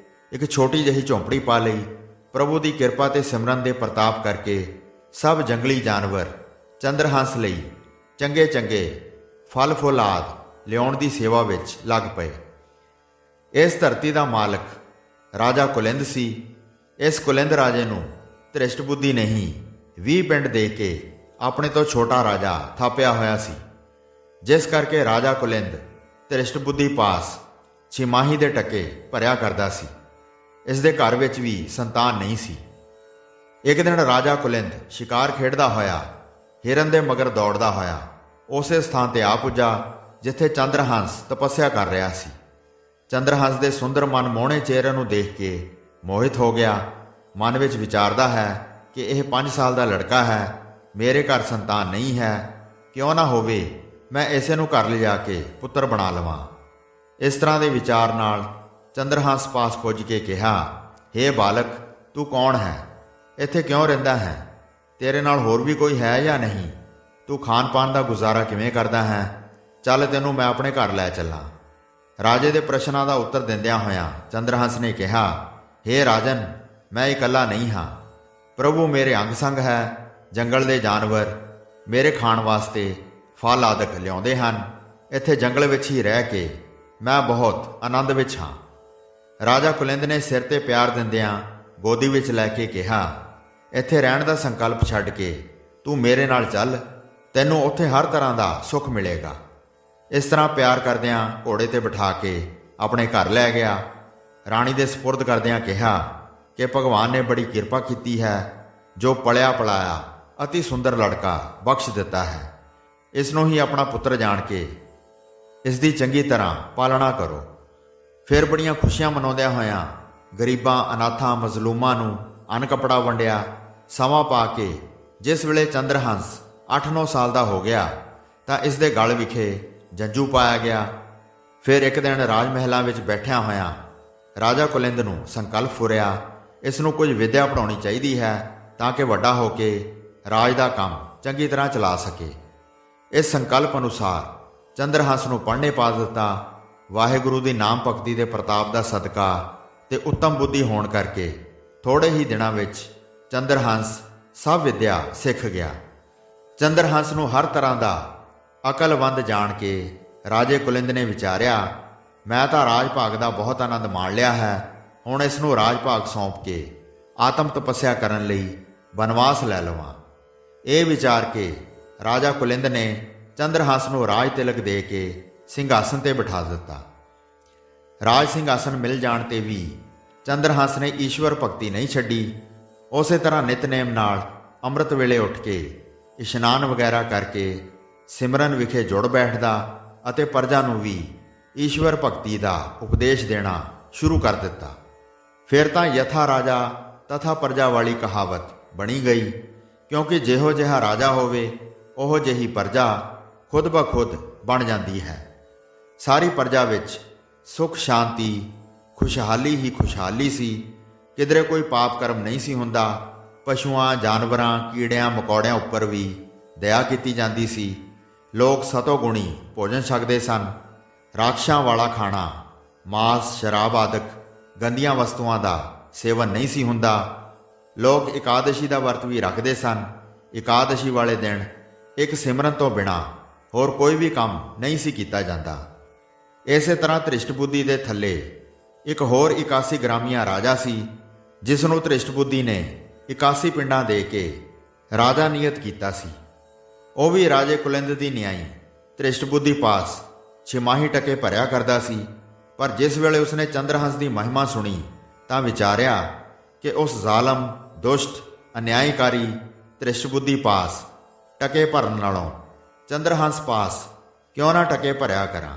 ਇੱਕ ਛੋਟੀ ਜਿਹੀ ਝੌਂਪੜੀ ਪਾ ਲਈ। ਪ੍ਰਭੂ ਦੀ ਕਿਰਪਾ ਤੇ ਸਿਮਰਨ ਦੇ ਪ੍ਰਤਾਪ ਕਰਕੇ ਸਭ ਜੰਗਲੀ ਜਾਨਵਰ ਚੰਦਰਹੰਸ ਲਈ ਚੰਗੇ ਚੰਗੇ ਫਲ ਫੁੱਲ ਆਦਿ ਲਿਆਉਣ ਦੀ ਸੇਵਾ ਵਿੱਚ ਲੱਗ ਪਏ। ਇਸ ਧਰਤੀ ਦਾ ਮਾਲਕ ਰਾਜਾ ਕੁਲਿੰਦ ਸੀ। ਇਸ ਕੁਲਿੰਦ ਰਾਜੇ ਨੂੰ ਧ੍ਰਿਸ਼ਟ ਬੁੱਧੀ ਨਹੀਂ 20 ਪਿੰਡ ਦੇ ਕੇ ਆਪਣੇ ਤੋਂ ਛੋਟਾ ਰਾਜਾ ਥਾਪਿਆ ਹੋਇਆ ਸੀ, ਜਿਸ ਕਰਕੇ ਰਾਜਾ ਕੁਲਿੰਦ ਧ੍ਰਿਸ਼ਟ ਬੁੱਧੀ ਪਾਸ ਛਿਮਾਹੀ ਦੇ ਟਕੇ ਭਰਿਆ ਕਰਦਾ ਸੀ। ਇਸ ਦੇ ਘਰ ਵਿੱਚ ਵੀ ਸੰਤਾਨ ਨਹੀਂ ਸੀ। ਇੱਕ ਦਿਨ ਰਾਜਾ ਕੁਲਿੰਦ ਸ਼ਿਕਾਰ ਖੇਡਦਾ ਹੋਇਆ ਹਿਰਨ ਦੇ ਮਗਰ ਦੌੜਦਾ ਹੋਇਆ ਉਸੇ ਸਥਾਨ ਤੇ ਆ ਪੁੱਜਾ ਜਿੱਥੇ ਚੰਦਰਹੰਸ ਤਪੱਸਿਆ ਕਰ ਰਿਹਾ ਸੀ। ਚੰਦਰਹੰਸ ਦੇ ਸੁੰਦਰ ਮਨ ਮੋਹਣੇ ਚਿਹਰੇ ਨੂੰ ਦੇਖ ਕੇ ਮੋਹਿਤ ਹੋ ਗਿਆ। ਮਨ ਵਿੱਚ ਵਿਚਾਰਦਾ ਹੈ ਕਿ ਇਹ 5 ਸਾਲ ਦਾ ਲੜਕਾ ਹੈ, ਮੇਰੇ ਘਰ ਸੰਤਾਨ ਨਹੀਂ ਹੈ, ਕਿਉਂ ਨਾ ਹੋਵੇ ਮੈਂ ਇਸੇ ਨੂੰ ਘਰ ਲਿਜਾ ਕੇ ਪੁੱਤਰ ਬਣਾ ਲਵਾਂ। ਇਸ ਤਰ੍ਹਾਂ ਦੇ ਵਿਚਾਰ ਨਾਲ ਚੰਦਰਹੰਸ ਪਾਸ ਪੁੱਜ ਕੇ ਕਿਹਾ, ਹੇ ਬਾਲਕ, ਤੂੰ ਕੌਣ ਹੈ? ਇੱਥੇ ਕਿਉਂ ਰਹਿੰਦਾ ਹੈ? ਤੇਰੇ ਨਾਲ ਹੋਰ ਵੀ ਕੋਈ ਹੈ ਜਾਂ ਨਹੀਂ? ਤੂੰ ਖਾਣ ਪਾਣ ਦਾ ਗੁਜ਼ਾਰਾ ਕਿਵੇਂ ਕਰਦਾ ਹੈ? ਚੱਲ ਤੈਨੂੰ ਮੈਂ ਆਪਣੇ ਘਰ ਲੈ ਚੱਲਾਂ। ਰਾਜੇ ਦੇ ਪ੍ਰਸ਼ਨਾਂ ਦਾ ਉੱਤਰ ਦਿੰਦਿਆਂ ਹੋਇਆਂ ਚੰਦਰਹੰਸ ਨੇ ਕਿਹਾ, ਹੇ ਰਾਜਨ, ਮੈਂ ਇਕੱਲਾ ਨਹੀਂ ਹਾਂ, ਪ੍ਰਭੂ ਮੇਰੇ ਅੰਗ ਸੰਗ ਹੈ। ਜੰਗਲ ਦੇ ਜਾਨਵਰ ਮੇਰੇ ਖਾਣ ਵਾਸਤੇ ਫਲ ਆਦਿਕ ਲਿਆਉਂਦੇ ਹਨ। ਇੱਥੇ ਜੰਗਲ ਵਿੱਚ ਹੀ ਰਹਿ ਕੇ ਮੈਂ ਬਹੁਤ ਆਨੰਦ ਵਿੱਚ ਹਾਂ। ਰਾਜਾ ਕੁਲਿੰਦ ਨੇ ਸਿਰ ਤੇ ਪਿਆਰ ਦਿੰਦਿਆਂ ਗੋਦੀ ਵਿੱਚ ਲੈ ਕੇ ਕਿਹਾ, ਇੱਥੇ ਰਹਿਣ ਦਾ ਸੰਕਲਪ ਛੱਡ ਕੇ ਤੂੰ ਮੇਰੇ ਨਾਲ ਚੱਲ, ਤੈਨੂੰ ਉੱਥੇ ਹਰ ਤਰ੍ਹਾਂ ਦਾ ਸੁੱਖ ਮਿਲੇਗਾ। ਇਸ ਤਰ੍ਹਾਂ ਪਿਆਰ ਕਰਦਿਆਂ ਘੋੜੇ ਤੇ ਬਿਠਾ ਕੇ ਆਪਣੇ ਘਰ ਲੈ ਗਿਆ। ਰਾਣੀ ਦੇ ਸਪੁਰਦ ਕਰਦਿਆਂ ਕਿਹਾ ਕਿ ਭਗਵਾਨ ਨੇ ਬੜੀ ਕਿਰਪਾ ਕੀਤੀ ਹੈ, ਜੋ ਪਲਿਆ ਪਲਾਇਆ ਅਤੀ ਸੁੰਦਰ ਲੜਕਾ ਬਖਸ਼ ਦਿੱਤਾ ਹੈ। ਇਸ ਨੂੰ ਹੀ ਆਪਣਾ ਪੁੱਤਰ ਜਾਣ ਕੇ ਇਸ ਦੀ ਚੰਗੀ ਤਰ੍ਹਾਂ ਪਾਲਣਾ ਕਰੋ। ਫਿਰ ਬੜੀਆਂ ਖੁਸ਼ੀਆਂ ਮਨਾਉਂਦਿਆਂ ਹੋਇਆਂ ਗਰੀਬਾਂ, ਅਨਾਥਾਂ, ਮਜ਼ਲੂਮਾਂ ਨੂੰ ਅੰਨ ਕੱਪੜਾ ਵੰਡਿਆ। ਸਮਾਂ ਪਾ ਕੇ ਜਿਸ ਵੇਲੇ ਚੰਦਰਹੰਸ 8-9 ਸਾਲ ਦਾ ਹੋ ਗਿਆ ਤਾਂ ਇਸ ਦੇ ਗਲ ਵਿਖੇ ਜੰਜੂ ਪਾਇਆ ਗਿਆ। ਫਿਰ ਇੱਕ ਦਿਨ ਰਾਜ ਮਹਿਲਾਂ ਵਿੱਚ ਬੈਠਿਆਂ ਹੋਇਆਂ ਰਾਜਾ ਕੁਲਿੰਦ ਨੂੰ ਸੰਕਲਪ ਫੁਰਿਆ, ਇਸ ਨੂੰ ਕੁਝ ਵਿੱਦਿਆ ਪੜਾਉਣੀ ਚਾਹੀਦੀ ਹੈ ਤਾਂ ਕਿ ਵੱਡਾ ਹੋ ਕੇ ਰਾਜ ਦਾ ਕੰਮ ਚੰਗੀ ਤਰ੍ਹਾਂ ਚਲਾ ਸਕੇ। ਇਸ ਸੰਕਲਪ ਅਨੁਸਾਰ ਚੰਦਰਹੰਸ ਨੂੰ ਪੜ੍ਹਨੇ ਪਾ ਦਿੱਤਾ। ਵਾਹਿਗੁਰੂ ਦੀ ਨਾਮ ਭਗਤੀ ਦੇ ਪ੍ਰਤਾਪ ਦਾ ਸਦਕਾ ਤੇ ਉੱਤਮ ਬੁੱਧੀ ਹੋਣ ਕਰਕੇ ਥੋੜੇ ਹੀ ਦਿਨਾਂ ਵਿੱਚ ਚੰਦਰਹੰਸ ਸਭ ਵਿੱਦਿਆ ਸਿੱਖ ਗਿਆ। ਚੰਦਰਹੰਸ ਨੂੰ ਹਰ ਤਰ੍ਹਾਂ ਦਾ ਅਕਲਵੰਦ ਜਾਣ ਕੇ ਰਾਜੇ ਕੁਲਿੰਦ ਨੇ ਵਿਚਾਰਿਆ, ਮੈਂ ਤਾਂ ਰਾਜ ਭਾਗ ਦਾ ਬਹੁਤ ਆਨੰਦ ਮਾਣ ਲਿਆ ਹੈ, ਹੁਣ ਇਸ ਨੂੰ ਰਾਜ ਭਾਗ ਸੌਂਪ ਕੇ ਆਤਮ ਤਪੱਸਿਆ ਕਰਨ ਲਈ ਬਨਵਾਸ ਲੈ ਲਵਾਂ। ਇਹ ਵਿਚਾਰ ਕੇ ਰਾਜਾ ਕੁਲਿੰਦ ਨੇ ਚੰਦਰਹੰਸ ਨੂੰ ਰਾਜ ਤਿਲਕ ਦੇ ਕੇ ਸਿੰਘਾਸਨ ਤੇ ਬਿਠਾ ਦਿੱਤਾ। ਰਾਜ ਸਿੰਘਾਸਨ ਮਿਲ ਜਾਣ ਤੇ ਵੀ ਚੰਦਰਹੰਸ ਨੇ ਈਸ਼ਵਰ ਭਗਤੀ ਨਹੀਂ ਛੱਡੀ। ਉਸੇ ਤਰ੍ਹਾਂ ਨਿਤਨੇਮ ਨਾਲ ਅੰਮ੍ਰਿਤ ਵੇਲੇ ਉੱਠ ਕੇ ਇਸ਼ਨਾਨ ਵਗੈਰਾ ਕਰਕੇ ਸਿਮਰਨ ਵਿਖੇ ਜੁੜ ਬੈਠਦਾ ਅਤੇ ਪ੍ਰਜਾ ਨੂੰ ਵੀ ਈਸ਼ਵਰ ਭਗਤੀ ਦਾ ਉਪਦੇਸ਼ ਦੇਣਾ ਸ਼ੁਰੂ ਕਰ ਦਿੱਤਾ। ਫਿਰ ਤਾਂ ਯਥਾ ਰਾਜਾ ਤਥਾ ਪ੍ਰਜਾ ਵਾਲੀ ਕਹਾਵਤ ਬਣੀ ਗਈ, ਕਿਉਂਕਿ ਜਿਹੋ ਜਿਹਾ ਰਾਜਾ ਹੋਵੇ ਉਹ ਜਿਹੀ ਪ੍ਰਜਾ ਖੁਦ ਬ ਖੁਦ ਬਣ ਜਾਂਦੀ ਹੈ। ਸਾਰੀ ਪ੍ਰਜਾ ਵਿੱਚ ਸੁਖ ਸ਼ਾਂਤੀ ਖੁਸ਼ਹਾਲੀ ਹੀ ਖੁਸ਼ਹਾਲੀ ਸੀ। ਕਿਧਰੇ ਕੋਈ ਪਾਪ ਕਰਮ ਨਹੀਂ ਸੀ ਹੁੰਦਾ। ਪਸ਼ੂਆਂ ਜਾਨਵਰਾਂ ਕੀੜਿਆਂ ਮਕੌੜਿਆਂ ਉੱਪਰ ਵੀ ਦਇਆ ਕੀਤੀ ਜਾਂਦੀ ਸੀ। ਲੋਕ ਸਤੋਗੁਣੀ ਭੋਜਨ ਛਕਦੇ ਸਨ। ਰਾਖਸ਼ਾਂ ਵਾਲਾ ਖਾਣਾ, ਮਾਸ, ਸ਼ਰਾਬ ਆਦਿਕ ਗੰਦੀਆਂ ਵਸਤੂਆਂ ਦਾ ਸੇਵਨ ਨਹੀਂ ਸੀ ਹੁੰਦਾ। ਲੋਕ ਇਕਾਦਸ਼ੀ ਦਾ ਵਰਤ ਵੀ ਰੱਖਦੇ ਸਨ। ਇਕਾਦਸ਼ੀ ਵਾਲੇ ਦਿਨ ਇੱਕ ਸਿਮਰਨ ਤੋਂ ਬਿਨਾਂ ਹੋਰ ਕੋਈ ਵੀ ਕੰਮ ਨਹੀਂ ਸੀ ਕੀਤਾ ਜਾਂਦਾ। ਇਸੇ ਤਰ੍ਹਾਂ ਧ੍ਰਿਸ਼ਟ ਬੁੱਧੀ ਦੇ ਥੱਲੇ ਇੱਕ ਹੋਰ 81 ਗ੍ਰਾਮੀਆ ਰਾਜਾ ਸੀ, ਜਿਸ ਨੂੰ ਧ੍ਰਿਸ਼ਟ ਬੁੱਧੀ ਨੇ 81 ਪਿੰਡਾਂ ਦੇ ਕੇ ਰਾਜਾ ਨਿਯਤ ਕੀਤਾ ਸੀ। ਉਹ ਵੀ ਰਾਜੇ ਕੁਲਿੰਦ ਦੀ ਨਿਆਈ ਧ੍ਰਿਸ਼ਟ ਬੁੱਧੀ ਪਾਸ ਛਿਮਾਹੀ ਟਕੇ ਭਰਿਆ ਕਰਦਾ ਸੀ। ਪਰ ਜਿਸ ਵੇਲੇ ਉਸਨੇ ਚੰਦਰਹੰਸ ਦੀ ਮਹਿਮਾ ਸੁਣੀ ਤਾਂ ਵਿਚਾਰਿਆ ਕਿ ਉਸ ਜ਼ਾਲਮ, ਦੁਸ਼ਟ, ਅਨਿਆਇਕਾਰੀ ਧ੍ਰਿਸ਼ਟ ਬੁੱਧੀ ਪਾਸ ਟਕੇ ਭਰਨ ਨਾਲੋਂ ਚੰਦਰਹੰਸ ਪਾਸ ਕਿਉਂ ਨਾ ਟਕੇ ਭਰਿਆ ਕਰਾਂ।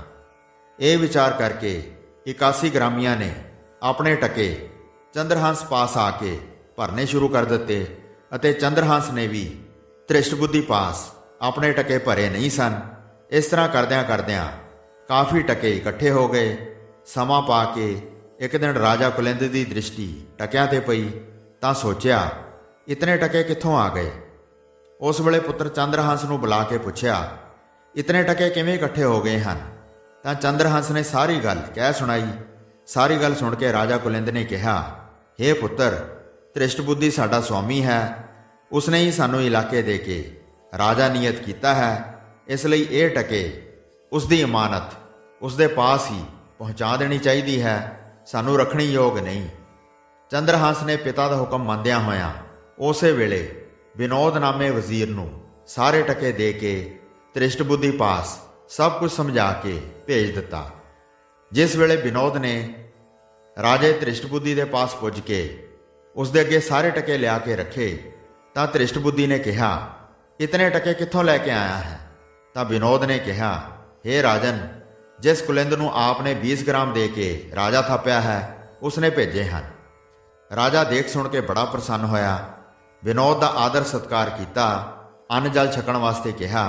ਇਹ ਵਿਚਾਰ ਕਰਕੇ 81 ਗ੍ਰਾਮੀਆਂ ਨੇ ਆਪਣੇ ਟਕੇ ਚੰਦਰਹੰਸ ਪਾਸ ਆ ਕੇ ਭਰਨੇ ਸ਼ੁਰੂ ਕਰ ਦਿੱਤੇ ਅਤੇ ਚੰਦਰਹੰਸ ਨੇ ਵੀ ਧ੍ਰਿਸ਼ਟ ਬੁੱਧੀ ਪਾਸ ਆਪਣੇ ਟਕੇ ਭਰੇ ਨਹੀਂ ਸਨ। ਇਸ ਤਰ੍ਹਾਂ ਕਰਦਿਆਂ ਕਰਦਿਆਂ ਕਾਫੀ ਟਕੇ ਇਕੱਠੇ ਹੋ ਗਏ। ਸਮਾਂ ਪਾ ਕੇ ਇੱਕ ਦਿਨ ਰਾਜਾ ਕੁਲਿੰਦ ਦੀ ਦ੍ਰਿਸ਼ਟੀ ਟਕਿਆਂ ਤੇ ਪਈ ਤਾਂ ਸੋਚਿਆ, ਇਤਨੇ ਟਕੇ ਕਿੱਥੋਂ ਆ ਗਏ। ਉਸ ਵੇਲੇ ਪੁੱਤਰ ਚੰਦਰਹੰਸ ਨੂੰ ਬੁਲਾ ਕੇ ਪੁੱਛਿਆ, ਇਤਨੇ ਟਕੇ ਕਿਵੇਂ ਇਕੱਠੇ ਹੋ ਗਏ ਹਨ। ਤਾਂ ਚੰਦਰਹੰਸ ਨੇ ਸਾਰੀ ਗੱਲ ਕਹਿ ਸੁਣਾਈ। ਸਾਰੀ ਗੱਲ ਸੁਣ ਕੇ ਰਾਜਾ ਕੁਲਿੰਦ ਨੇ ਕਿਹਾ, ਹੇ ਪੁੱਤਰ, ਧ੍ਰਿਸ਼ਟ ਬੁੱਧੀ ਸਾਡਾ ਸੁਆਮੀ ਹੈ। ਉਸਨੇ ਹੀ ਸਾਨੂੰ ਇਲਾਕੇ ਦੇ ਕੇ ਰਾਜਾ ਨਿਯਤ ਕੀਤਾ ਹੈ। ਇਸ ਲਈ ਇਹ ਟਕੇ ਉਸ ਦੀ ਇਮਾਨਤ ਉਸ ਦੇ ਪਾਸ ਹੀ ਪਹੁੰਚਾ ਦੇਣੀ ਚਾਹੀਦੀ ਹੈ, ਸਾਨੂੰ ਰੱਖਣੀ ਯੋਗ ਨਹੀਂ। ਚੰਦਰਹੰਸ ਨੇ ਪਿਤਾ ਦਾ ਹੁਕਮ ਮੰਨਦਿਆਂ ਹੋਇਆਂ ਉਸੇ ਵੇਲੇ ਵਿਨੋਦ ਨਾਮੇ ਵਜ਼ੀਰ ਨੂੰ ਸਾਰੇ ਟਕੇ ਦੇ ਕੇ ਧ੍ਰਿਸ਼ਟ ਬੁੱਧੀ ਪਾਸ ਸਭ ਕੁਝ ਸਮਝਾ ਕੇ ਭੇਜ ਦਿੱਤਾ। ਜਿਸ ਵੇਲੇ ਵਿਨੋਦ ਨੇ ਰਾਜੇ ਧ੍ਰਿਸ਼ਟ ਬੁੱਧੀ ਦੇ ਪਾਸ ਪੁੱਜ ਕੇ ਉਸ ਦੇ ਅੱਗੇ ਸਾਰੇ ਟਕੇ ਲਿਆ ਕੇ ਰੱਖੇ ਤਾਂ ਧ੍ਰਿਸ਼ਟ ਬੁੱਧੀ ਨੇ ਕਿਹਾ, ਇਤਨੇ ਟਕੇ ਕਿੱਥੋਂ ਲੈ ਕੇ ਆਇਆ ਹੈ। ਤਾਂ ਵਿਨੋਦ ਨੇ ਕਿਹਾ, ਹੇ ਰਾਜਨ, ਜਿਸ ਕੁਲਿੰਦ ਨੂੰ ਆਪ ਨੇ 20 ਗ੍ਰਾਮ ਦੇ ਕੇ ਰਾਜਾ ਥਾਪਿਆ ਹੈ ਉਸਨੇ ਭੇਜੇ ਹਨ। ਰਾਜਾ ਦੇਖ ਸੁਣ ਕੇ ਬੜਾ ਪ੍ਰਸੰਨ ਹੋਇਆ। ਵਿਨੋਦ ਦਾ ਆਦਰ ਸਤਕਾਰ ਕੀਤਾ। ਅੰਨ ਜਲ ਛਕਣ ਵਾਸਤੇ ਕਿਹਾ।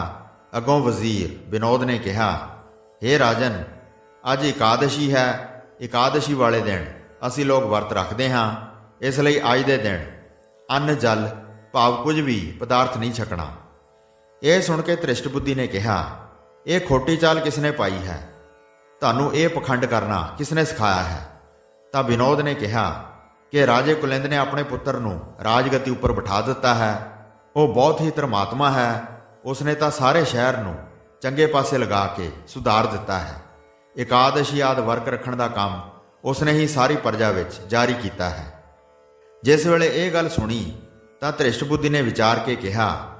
ਅੱਗੋਂ ਵਜ਼ੀਰ ਵਿਨੋਦ ਨੇ ਕਿਹਾ, ਹੇ ਰਾਜਨ, ਅੱਜ ਇਕਾਦਸ਼ੀ ਹੈ। ਇਕਾਦਸ਼ੀ ਵਾਲੇ ਦਿਨ ਅਸੀਂ ਲੋਕ ਵਰਤ ਰੱਖਦੇ ਹਾਂ। ਇਸ ਲਈ ਅੱਜ ਦੇ ਦਿਨ ਅੰਨ ਜਲ ਭਾਵ ਕੁਝ ਵੀ ਪਦਾਰਥ ਨਹੀਂ ਛਕਣਾ। ਇਹ ਸੁਣ ਕੇ ਧ੍ਰਿਸ਼ਟ ਬੁੱਧੀ ਨੇ ਕਿਹਾ, ਇਹ ਖੋਟੀ ਚਾਲ ਕਿਸ ਨੇ ਪਾਈ ਹੈ। ਤੁਹਾਨੂੰ ਇਹ ਪਖੰਡ ਕਰਨਾ ਕਿਸ ਨੇ ਸਿਖਾਇਆ ਹੈ। ਤਾਂ ਵਿਨੋਦ ਨੇ ਕਿਹਾ ਕਿ ਰਾਜੇ ਕੁਲਿੰਦ ਨੇ ਆਪਣੇ ਪੁੱਤਰ ਨੂੰ ਰਾਜਗੱਦੀ ਉੱਪਰ ਬਿਠਾ ਦਿੱਤਾ ਹੈ। ਉਹ ਬਹੁਤ ਹੀ ਧਰਮਾਤਮਾ ਹੈ। ਉਸਨੇ ਤਾਂ ਸਾਰੇ ਸ਼ਹਿਰ ਨੂੰ ਚੰਗੇ ਪਾਸੇ ਲਗਾ ਕੇ ਸੁਧਾਰ ਦਿੱਤਾ ਹੈ। ਇਕਾਦਸ਼ੀ ਆਦਿ ਵਰਤ ਰੱਖਣ ਦਾ ਕੰਮ ਉਸਨੇ ਹੀ ਸਾਰੀ ਪ੍ਰਜਾ ਵਿੱਚ ਜਾਰੀ ਕੀਤਾ ਹੈ। ਜਿਸ ਵੇਲੇ ਇਹ ਗੱਲ ਸੁਣੀ ਤਾਂ ਧ੍ਰਿਸ਼ਟ ਬੁੱਧੀ ਨੇ ਵਿਚਾਰ ਕੇ ਕਿਹਾ,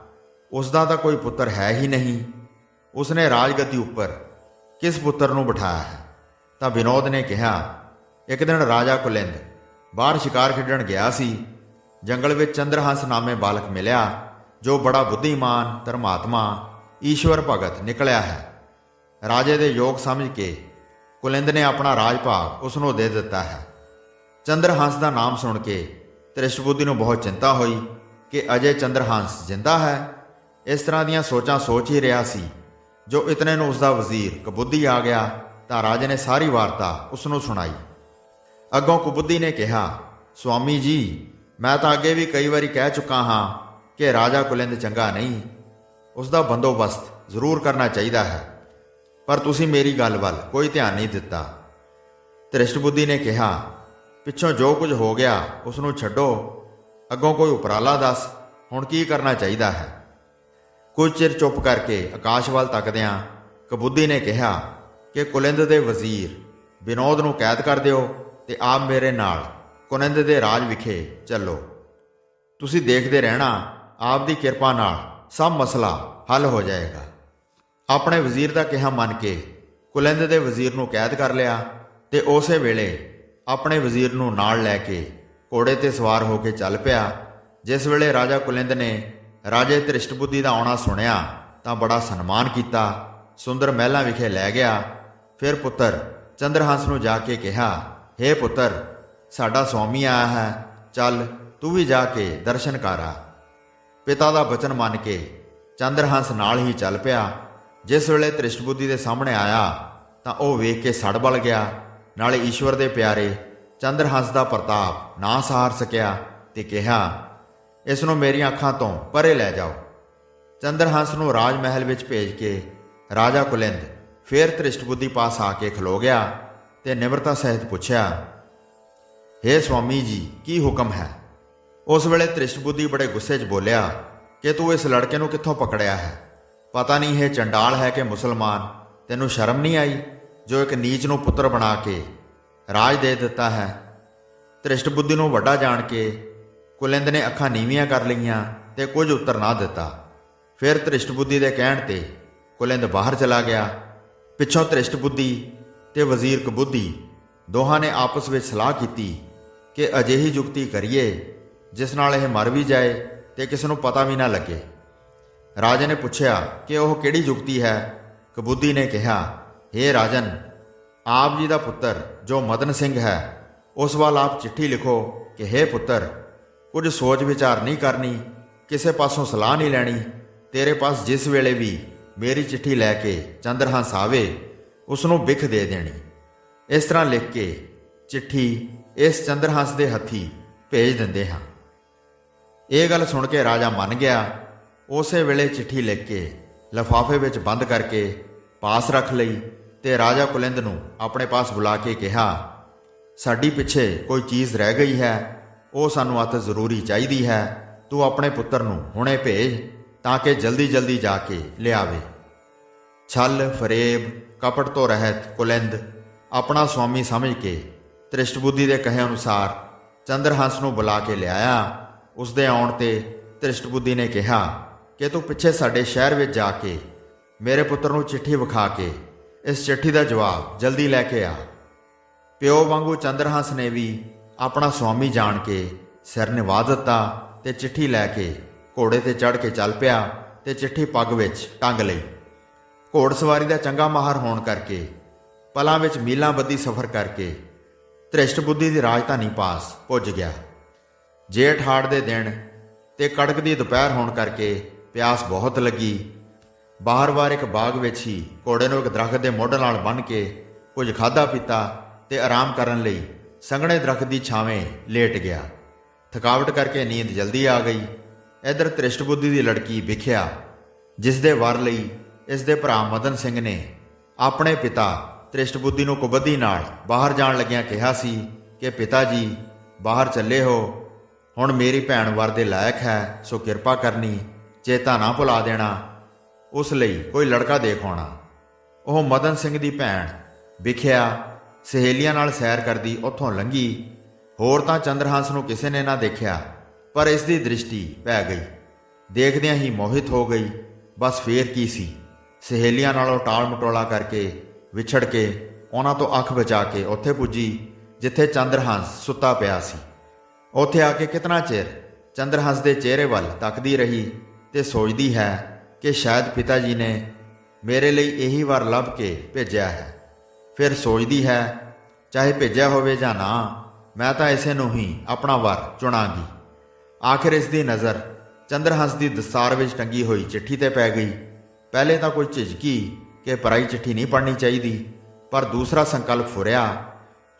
ਉਸ ਦਾ ਤਾਂ ਕੋਈ ਪੁੱਤਰ ਹੈ ਹੀ ਨਹੀਂ। ਉਸਨੇ ਰਾਜਗੱਦੀ ਉੱਪਰ ਕਿਸ ਪੁੱਤਰ ਨੂੰ ਬਿਠਾਇਆ ਹੈ। ਤਾਂ ਵਿਨੋਦ ਨੇ ਕਿਹਾ, ਇੱਕ ਦਿਨ ਰਾਜਾ ਕੁਲਿੰਦ ਬਾਹਰ ਸ਼ਿਕਾਰ ਖੇਡਣ ਗਿਆ ਸੀ। ਜੰਗਲ ਵਿੱਚ ਚੰਦਰਹੰਸ ਨਾਮੇ ਬਾਲਕ ਮਿਲਿਆ, ਜੋ ਬੜਾ ਬੁੱਧੀਮਾਨ, ਧਰਮਾਤਮਾ, ਈਸ਼ਵਰ ਭਗਤ ਨਿਕਲਿਆ ਹੈ। ਰਾਜੇ ਦੇ ਯੋਗ ਸਮਝ ਕੇ ਕੁਲਿੰਦ ਨੇ ਆਪਣਾ ਰਾਜ ਭਾਗ ਉਸ ਨੂੰ ਦੇ ਦਿੱਤਾ ਹੈ। ਚੰਦਰਹੰਸ ਦਾ ਨਾਮ ਸੁਣ ਕੇ ਧ੍ਰਿਸ਼ਟ ਬੁੱਧੀ ਨੂੰ ਬਹੁਤ ਚਿੰਤਾ ਹੋਈ ਕਿ ਅਜੇ ਚੰਦਰਹੰਸ ਜਿੰਦਾ ਹੈ। ਇਸ ਤਰ੍ਹਾਂ ਦੀਆਂ ਸੋਚਾਂ ਸੋਚ ਹੀ ਰਿਹਾ ਸੀ ਜੋ ਇਤਨੇ ਨੂੰ ਉਸ ਦਾ ਵਜ਼ੀਰ ਕਬੁੱਧੀ ਆ ਗਿਆ ਤਾਂ ਰਾਜੇ ਨੇ ਸਾਰੀ ਵਾਰਤਾ ਉਸ ਨੂੰ ਸੁਣਾਈ। ਅੱਗੋਂ ਕੁਬੁੱਧੀ ਨੇ ਕਿਹਾ, ਸੁਆਮੀ ਜੀ, ਮੈਂ ਤਾਂ ਅੱਗੇ ਵੀ ਕਈ ਵਾਰੀ ਕਹਿ ਚੁੱਕਾ ਹਾਂ ਕਿ ਰਾਜਾ ਕੁਲਿੰਦ ਚੰਗਾ ਨਹੀਂ, ਉਸ ਦਾ ਬੰਦੋਬਸਤ ਜ਼ਰੂਰ ਕਰਨਾ ਚਾਹੀਦਾ ਹੈ, ਪਰ ਤੁਸੀਂ ਮੇਰੀ ਗੱਲ ਵੱਲ ਕੋਈ ਧਿਆਨ ਨਹੀਂ ਦਿੱਤਾ। ਧ੍ਰਿਸ਼ਟ ਬੁੱਧੀ ਨੇ ਕਿਹਾ, ਪਿੱਛੋਂ ਜੋ ਕੁਝ ਹੋ ਗਿਆ ਉਸ ਨੂੰ ਛੱਡੋ, ਅੱਗੋਂ ਕੋਈ ਉਪਰਾਲਾ ਦੱਸ, ਹੁਣ ਕੀ ਕਰਨਾ ਚਾਹੀਦਾ ਹੈ। ਕੁਝ ਚਿਰ ਚੁੱਪ ਕਰਕੇ ਆਕਾਸ਼ ਵੱਲ ਤੱਕਦਿਆਂ ਕੁਬੁੱਧੀ ਨੇ ਕਿਹਾ ਕਿ ਕੁਲਿੰਦ ਦੇ ਵਜ਼ੀਰ ਵਿਨੋਦ ਨੂੰ ਕੈਦ ਕਰ ਦਿਓ ਤੇ ਆਪ ਮੇਰੇ ਨਾਲ ਕੁਲਿੰਦ ਦੇ ਰਾਜ ਵਿਖੇ ਚੱਲੋ। ਤੁਸੀਂ ਦੇਖਦੇ ਰਹਿਣਾ, ਆਪ ਦੀ ਕਿਰਪਾ ਨਾਲ ਸਭ ਮਸਲਾ ਹੱਲ ਹੋ ਜਾਏਗਾ। ਆਪਣੇ ਵਜ਼ੀਰ ਦਾ ਕਿਹਾ ਮੰਨ ਕੇ ਕੁਲਿੰਦ ਦੇ ਵਜ਼ੀਰ ਨੂੰ ਕੈਦ ਕਰ ਲਿਆ ਤੇ ਉਸੇ ਵੇਲੇ ਆਪਣੇ ਵਜ਼ੀਰ ਨੂੰ ਨਾਲ ਲੈ ਕੇ ਘੋੜੇ ਤੇ ਸਵਾਰ ਹੋ ਕੇ ਚੱਲ ਪਿਆ। ਜਿਸ ਵੇਲੇ ਰਾਜਾ ਕੁਲਿੰਦ ਨੇ ਰਾਜੇ ਧ੍ਰਿਸ਼ਟ ਬੁੱਧੀ ਦਾ ਆਉਣਾ ਸੁਣਿਆ ਤਾਂ ਬੜਾ ਸਨਮਾਨ ਕੀਤਾ, ਸੁੰਦਰ ਮਹਿਲਾਂ ਵਿਖੇ ਲੈ ਗਿਆ। ਫਿਰ ਪੁੱਤਰ ਚੰਦਰਹੰਸ ਨੂੰ ਜਾ ਕੇ ਕਿਹਾ, ਹੇ ਪੁੱਤਰ, ਸਾਡਾ ਸੁਆਮੀ ਆਇਆ ਹੈ, ਚੱਲ ਤੂੰ ਵੀ ਜਾ ਕੇ ਦਰਸ਼ਨ ਕਰ ਆ। ਪਿਤਾ ਦਾ ਬਚਨ ਮੰਨ ਕੇ ਚੰਦਰਹੰਸ ਨਾਲ ਹੀ ਚੱਲ ਪਿਆ। ਜਿਸ ਵੇਲੇ ਧ੍ਰਿਸ਼ਟ ਬੁੱਧੀ ਦੇ ਸਾਹਮਣੇ ਆਇਆ ਤਾਂ ਉਹ ਵੇਖ ਕੇ ਸੜ ਬਲ ਗਿਆ। ਨਾਲੇ ਈਸ਼ਵਰ ਦੇ ਪਿਆਰੇ ਚੰਦਰਹੰਸ ਦਾ ਪ੍ਰਤਾਪ ਨਾ ਸਹਾਰ ਸਕਿਆ ਤੇ ਕਿਹਾ, ਇਸ ਨੂੰ ਮੇਰੀਆਂ ਅੱਖਾਂ ਤੋਂ ਪਰੇ ਲੈ ਜਾਓ। ਚੰਦਰਹੰਸ ਨੂੰ ਰਾਜ ਮਹਿਲ ਵਿੱਚ ਭੇਜ ਕੇ ਰਾਜਾ ਕੁਲਿੰਦ ਫਿਰ ਧ੍ਰਿਸ਼ਟ ਬੁੱਧੀ ਪਾਸ ਆ ਕੇ ਖਲੋ ਗਿਆ ਤੇ ਨਿਮਰਤਾ ਸਹਿਤ ਪੁੱਛਿਆ, ਹੇ ਸੁਆਮੀ ਜੀ, ਕੀ ਹੁਕਮ ਹੈ। ਉਸ ਵੇਲੇ ਧ੍ਰਿਸ਼ਟ ਬੁੱਧੀ ਬੜੇ ਗੁੱਸੇ 'ਚ ਬੋਲਿਆ ਕਿ ਤੂੰ ਇਸ ਲੜਕੇ ਨੂੰ ਕਿੱਥੋਂ ਪਕੜਿਆ ਹੈ? ਪਤਾ ਨਹੀਂ ਇਹ ਚੰਡਾਲ ਹੈ ਕਿ ਮੁਸਲਮਾਨ? ਤੈਨੂੰ ਸ਼ਰਮ ਨਹੀਂ ਆਈ ਜੋ ਇੱਕ ਨੀਚ ਨੂੰ ਪੁੱਤਰ ਬਣਾ ਕੇ ਰਾਜ ਦੇ ਦਿੱਤਾ ਹੈ। ਧ੍ਰਿਸ਼ਟ ਬੁੱਧੀ ਨੂੰ ਵੱਡਾ ਜਾਣ ਕੇ ਕੁਲਿੰਦ ਨੇ ਅੱਖਾਂ ਨੀਵੀਆਂ ਕਰ ਲਈਆਂ ਤੇ ਕੁਝ ਉੱਤਰ ਨਾ ਦਿੱਤਾ। ਫਿਰ ਧ੍ਰਿਸ਼ਟ ਬੁੱਧੀ ਦੇ ਕਹਿਣ ਤੇ ਕੁਲਿੰਦ ਬਾਹਰ ਚਲਾ ਗਿਆ। ਪਿੱਛੋਂ ਧ੍ਰਿਸ਼ਟ ਬੁੱਧੀ ਤੇ ਵਜ਼ੀਰ ਕੁਬੁੱਧੀ ਦੋਹਾਂ ਨੇ ਆਪਸ ਵਿੱਚ ਸਲਾਹ ਕੀਤੀ ਕਿ ਅਜਿਹੀ ਜੁਗਤੀ ਕਰੀਏ ਜਿਸ ਨਾਲ ਇਹ ਮਰ ਵੀ ਜਾਏ ਤੇ ਕਿਸੇ ਨੂੰ ਪਤਾ ਵੀ ਨਾ ਲੱਗੇ। ਰਾਜੇ ਨੇ ਪੁੱਛਿਆ ਕਿ ਉਹ ਕਿਹੜੀ ਜੁਗਤੀ ਹੈ। ਕੁਬੁੱਧੀ ਨੇ ਕਿਹਾ, ਹੇ ਰਾਜਨ, ਆਪ ਜੀ ਦਾ ਪੁੱਤਰ ਜੋ ਮਦਨ ਸਿੰਘ ਹੈ ਉਸ ਵੱਲ ਆਪ ਚਿੱਠੀ ਲਿਖੋ ਕਿ ਹੇ ਪੁੱਤਰ, ਕੁਝ ਸੋਚ ਵਿਚਾਰ ਨਹੀਂ ਕਰਨੀ, ਕਿਸੇ ਪਾਸੋਂ ਸਲਾਹ ਨਹੀਂ ਲੈਣੀ। ਤੇਰੇ ਪਾਸ ਜਿਸ ਵੇਲੇ ਵੀ ਮੇਰੀ ਚਿੱਠੀ ਲੈ ਕੇ ਚੰਦਰਹੰਸ ਆਵੇ ਉਸ ਨੂੰ ਬਿਖ ਦੇ ਦੇਣੀ। ਇਸ ਤਰ੍ਹਾਂ ਲਿਖ ਕੇ ਚਿੱਠੀ ਇਸ ਚੰਦਰਹੰਸ ਦੇ ਹੱਥੀਂ ਭੇਜ ਦਿੰਦੇ ਹਾਂ। ਇਹ ਗੱਲ ਸੁਣ ਕੇ ਰਾਜਾ ਮੰਨ ਗਿਆ। ਉਸੇ ਵੇਲੇ ਚਿੱਠੀ ਲਿਖ ਕੇ ਲਿਫਾਫੇ ਵਿੱਚ ਬੰਦ ਕਰਕੇ ਪਾਸ ਰੱਖ ਲਈ ਤੇ ਰਾਜਾ ਕੁਲਿੰਦ ਨੂੰ ਆਪਣੇ ਪਾਸ ਬੁਲਾ ਕੇ ਕਿਹਾ, ਸਾਡੀ ਪਿੱਛੇ ਕੋਈ ਚੀਜ਼ ਰਹਿ ਗਈ ਹੈ, ਉਹ ਸਾਨੂੰ ਅਤ ਜ਼ਰੂਰੀ ਚਾਹੀਦੀ ਹੈ। ਤੂੰ ਆਪਣੇ ਪੁੱਤਰ ਨੂੰ ਹੁਣੇ ਭੇਜ ਤਾਂ ਕਿ ਜਲਦੀ ਜਲਦੀ ਜਾ ਕੇ ਲਿਆਵੇ। ਛਲ ਫਰੇਬ ਕਪਟ ਤੋਂ ਰਹਿਤ ਕੁਲਿੰਦ ਆਪਣਾ ਸੁਆਮੀ ਸਮਝ ਕੇ ਧ੍ਰਿਸ਼ਟ ਬੁੱਧੀ ਦੇ ਕਹੇ ਅਨੁਸਾਰ ਚੰਦਰਹੰਸ ਨੂੰ ਬੁਲਾ ਕੇ ਲਿਆਇਆ। ਉਸ ਦੇ ਆਉਣ ਤੇ ਧ੍ਰਿਸ਼ਟ ਬੁੱਧੀ ਨੇ ਕਿਹਾ ਕਿ ਤੂੰ ਪਿੱਛੇ ਸਾਡੇ ਸ਼ਹਿਰ ਵਿੱਚ ਜਾ ਕੇ ਮੇਰੇ ਪੁੱਤਰ ਨੂੰ ਚਿੱਠੀ ਵਿਖਾ ਕੇ ਇਸ ਚਿੱਠੀ ਦਾ ਜਵਾਬ ਜਲਦੀ ਲੈ ਕੇ ਆ। ਪਿਓ ਵਾਂਗੂ ਚੰਦਰਹੰਸ ਨੇ ਵੀ ਆਪਣਾ ਸੁਆਮੀ ਜਾਣ ਕੇ ਸਿਰ ਨਿਵਾ ਦਿੱਤਾ ਤੇ ਚਿੱਠੀ ਲੈ ਕੇ ਘੋੜੇ ਤੇ ਚੜ੍ਹ ਕੇ ਚੱਲ ਪਿਆ ਤੇ ਚਿੱਠੀ ਪੱਗ ਵਿੱਚ ਟੰਗ ਲਈ। ਘੋੜਸਵਾਰੀ ਦਾ ਚੰਗਾ ਮਾਹਰ ਹੋਣ ਕਰਕੇ ਪਲਾਂ ਵਿੱਚ ਮੀਲਾਂ ਬੱਧੀ ਸਫ਼ਰ ਕਰਕੇ ਧ੍ਰਿਸ਼ਟ ਬੁੱਧੀ ਦੀ ਰਾਜਧਾਨੀ ਪਾਸ ਪੁੱਜ ਗਿਆ। ਜੇਠ ਹਾੜ ਦੇ ਦਿਨ ਤੇ ਕੜਕਦੀ ਦੁਪਹਿਰ ਹੋਣ ਕਰਕੇ ਪਿਆਸ ਬਹੁਤ ਲੱਗੀ। ਬਾਹਰ-ਬਾਹਰ ਇੱਕ ਬਾਗ ਵਿੱਚ ਹੀ ਘੋੜੇ ਨੂੰ ਇੱਕ ਦਰਖਤ ਦੇ ਮੁੱਢ ਨਾਲ ਬੰਨ੍ਹ ਕੇ ਕੁਝ ਖਾਧਾ ਪੀਤਾ ਤੇ ਆਰਾਮ ਕਰਨ ਲਈ ਸੰਘਣੇ ਦਰਖਤ ਦੀ ਛਾਵੇਂ ਲੇਟ ਗਿਆ। ਥਕਾਵਟ ਕਰਕੇ ਨੀਂਦ ਜਲਦੀ ਆ ਗਈ। ਇੱਧਰ ਧ੍ਰਿਸ਼ਟ ਬੁੱਧੀ ਦੀ ਲੜਕੀ ਵਿਖਿਆ, ਜਿਸ ਦੇ ਵਰ ਲਈ ਇਸ ਦੇ ਭਰਾ ਮਦਨ ਸਿੰਘ ਨੇ ਆਪਣੇ ਪਿਤਾ ਧ੍ਰਿਸ਼ਟ ਬੁੱਧੀ ਨੂੰ ਕੁਬੁੱਧੀ ਨਾਲ ਬਾਹਰ ਜਾਣ ਲੱਗਿਆਂ ਕਿਹਾ ਸੀ ਕਿ ਪਿਤਾ ਜੀ ਬਾਹਰ ਚੱਲੇ ਹੋ, ਹੁਣ ਮੇਰੀ ਭੈਣ ਵਰ ਦੇ ਲਾਇਕ ਹੈ, ਸੋ ਕਿਰਪਾ ਕਰਨੀ, ਚੇਤਾ ਨਾ ਭੁਲਾ ਦੇਣਾ, ਉਸ ਲਈ ਕੋਈ ਲੜਕਾ ਦੇਖ ਆਉਣਾ। ਉਹ ਮਦਨ ਸਿੰਘ ਦੀ ਭੈਣ ਵਿਖਿਆ ਸਹੇਲੀਆਂ ਨਾਲ ਸੈਰ ਕਰਦੀ ਉੱਥੋਂ ਲੰਘੀ। ਹੋਰ ਤਾਂ ਚੰਦਰਹੰਸ ਨੂੰ ਕਿਸੇ ਨੇ ਨਾ ਦੇਖਿਆ, ਪਰ ਇਸ ਦੀ ਦ੍ਰਿਸ਼ਟੀ ਪੈ ਗਈ। ਦੇਖਦਿਆਂ ਹੀ ਮੋਹਿਤ ਹੋ ਗਈ। ਬਸ ਫੇਰ ਕੀ ਸੀ, ਸਹੇਲੀਆਂ ਨਾਲੋਂ ਟਾਲ ਮਟੋਲਾ ਕਰਕੇ ਵਿਛੜ ਕੇ ਉਹਨਾਂ ਤੋਂ ਅੱਖ ਬਚਾ ਕੇ ਉੱਥੇ ਪੁੱਜੀ ਜਿੱਥੇ ਚੰਦਰਹੰਸ ਸੁੱਤਾ ਪਿਆ ਸੀ। ਉੱਥੇ ਆ ਕੇ ਕਿਤਨਾ ਚਿਰ ਚੰਦਰਹੰਸ ਦੇ ਚਿਹਰੇ ਵੱਲ ਤੱਕਦੀ ਰਹੀ ਤੇ ਸੋਚਦੀ ਹੈ ਕਿ ਸ਼ਾਇਦ ਪਿਤਾ ਜੀ ਨੇ ਮੇਰੇ ਲਈ ਇਹੀ ਵਰ ਲੱਭ ਕੇ ਭੇਜਿਆ ਹੈ। ਫਿਰ ਸੋਚਦੀ ਹੈ ਚਾਹੇ ਭੇਜਿਆ ਹੋਵੇ ਜਾਂ ਨਾ, ਮੈਂ ਤਾਂ ਇਸੇ ਨੂੰ ਹੀ ਆਪਣਾ ਵਰ ਚੁਣਾਂਗੀ। ਆਖਿਰ ਇਸ ਦੀ ਨਜ਼ਰ ਚੰਦਰਹੰਸ ਦੀ ਦਸਤਾਰ ਵਿੱਚ ਟੰਗੀ ਹੋਈ ਚਿੱਠੀ ਤੇ ਪੈ ਗਈ। ਪਹਿਲੇ ਤਾਂ ਕੋਈ ਝਿਜਕੀ ਕਿ ਪਰਾਈ ਚਿੱਠੀ ਨਹੀਂ ਪੜ੍ਹਨੀ ਚਾਹੀਦੀ, ਪਰ ਦੂਸਰਾ ਸੰਕਲਪ ਫੁਰਿਆ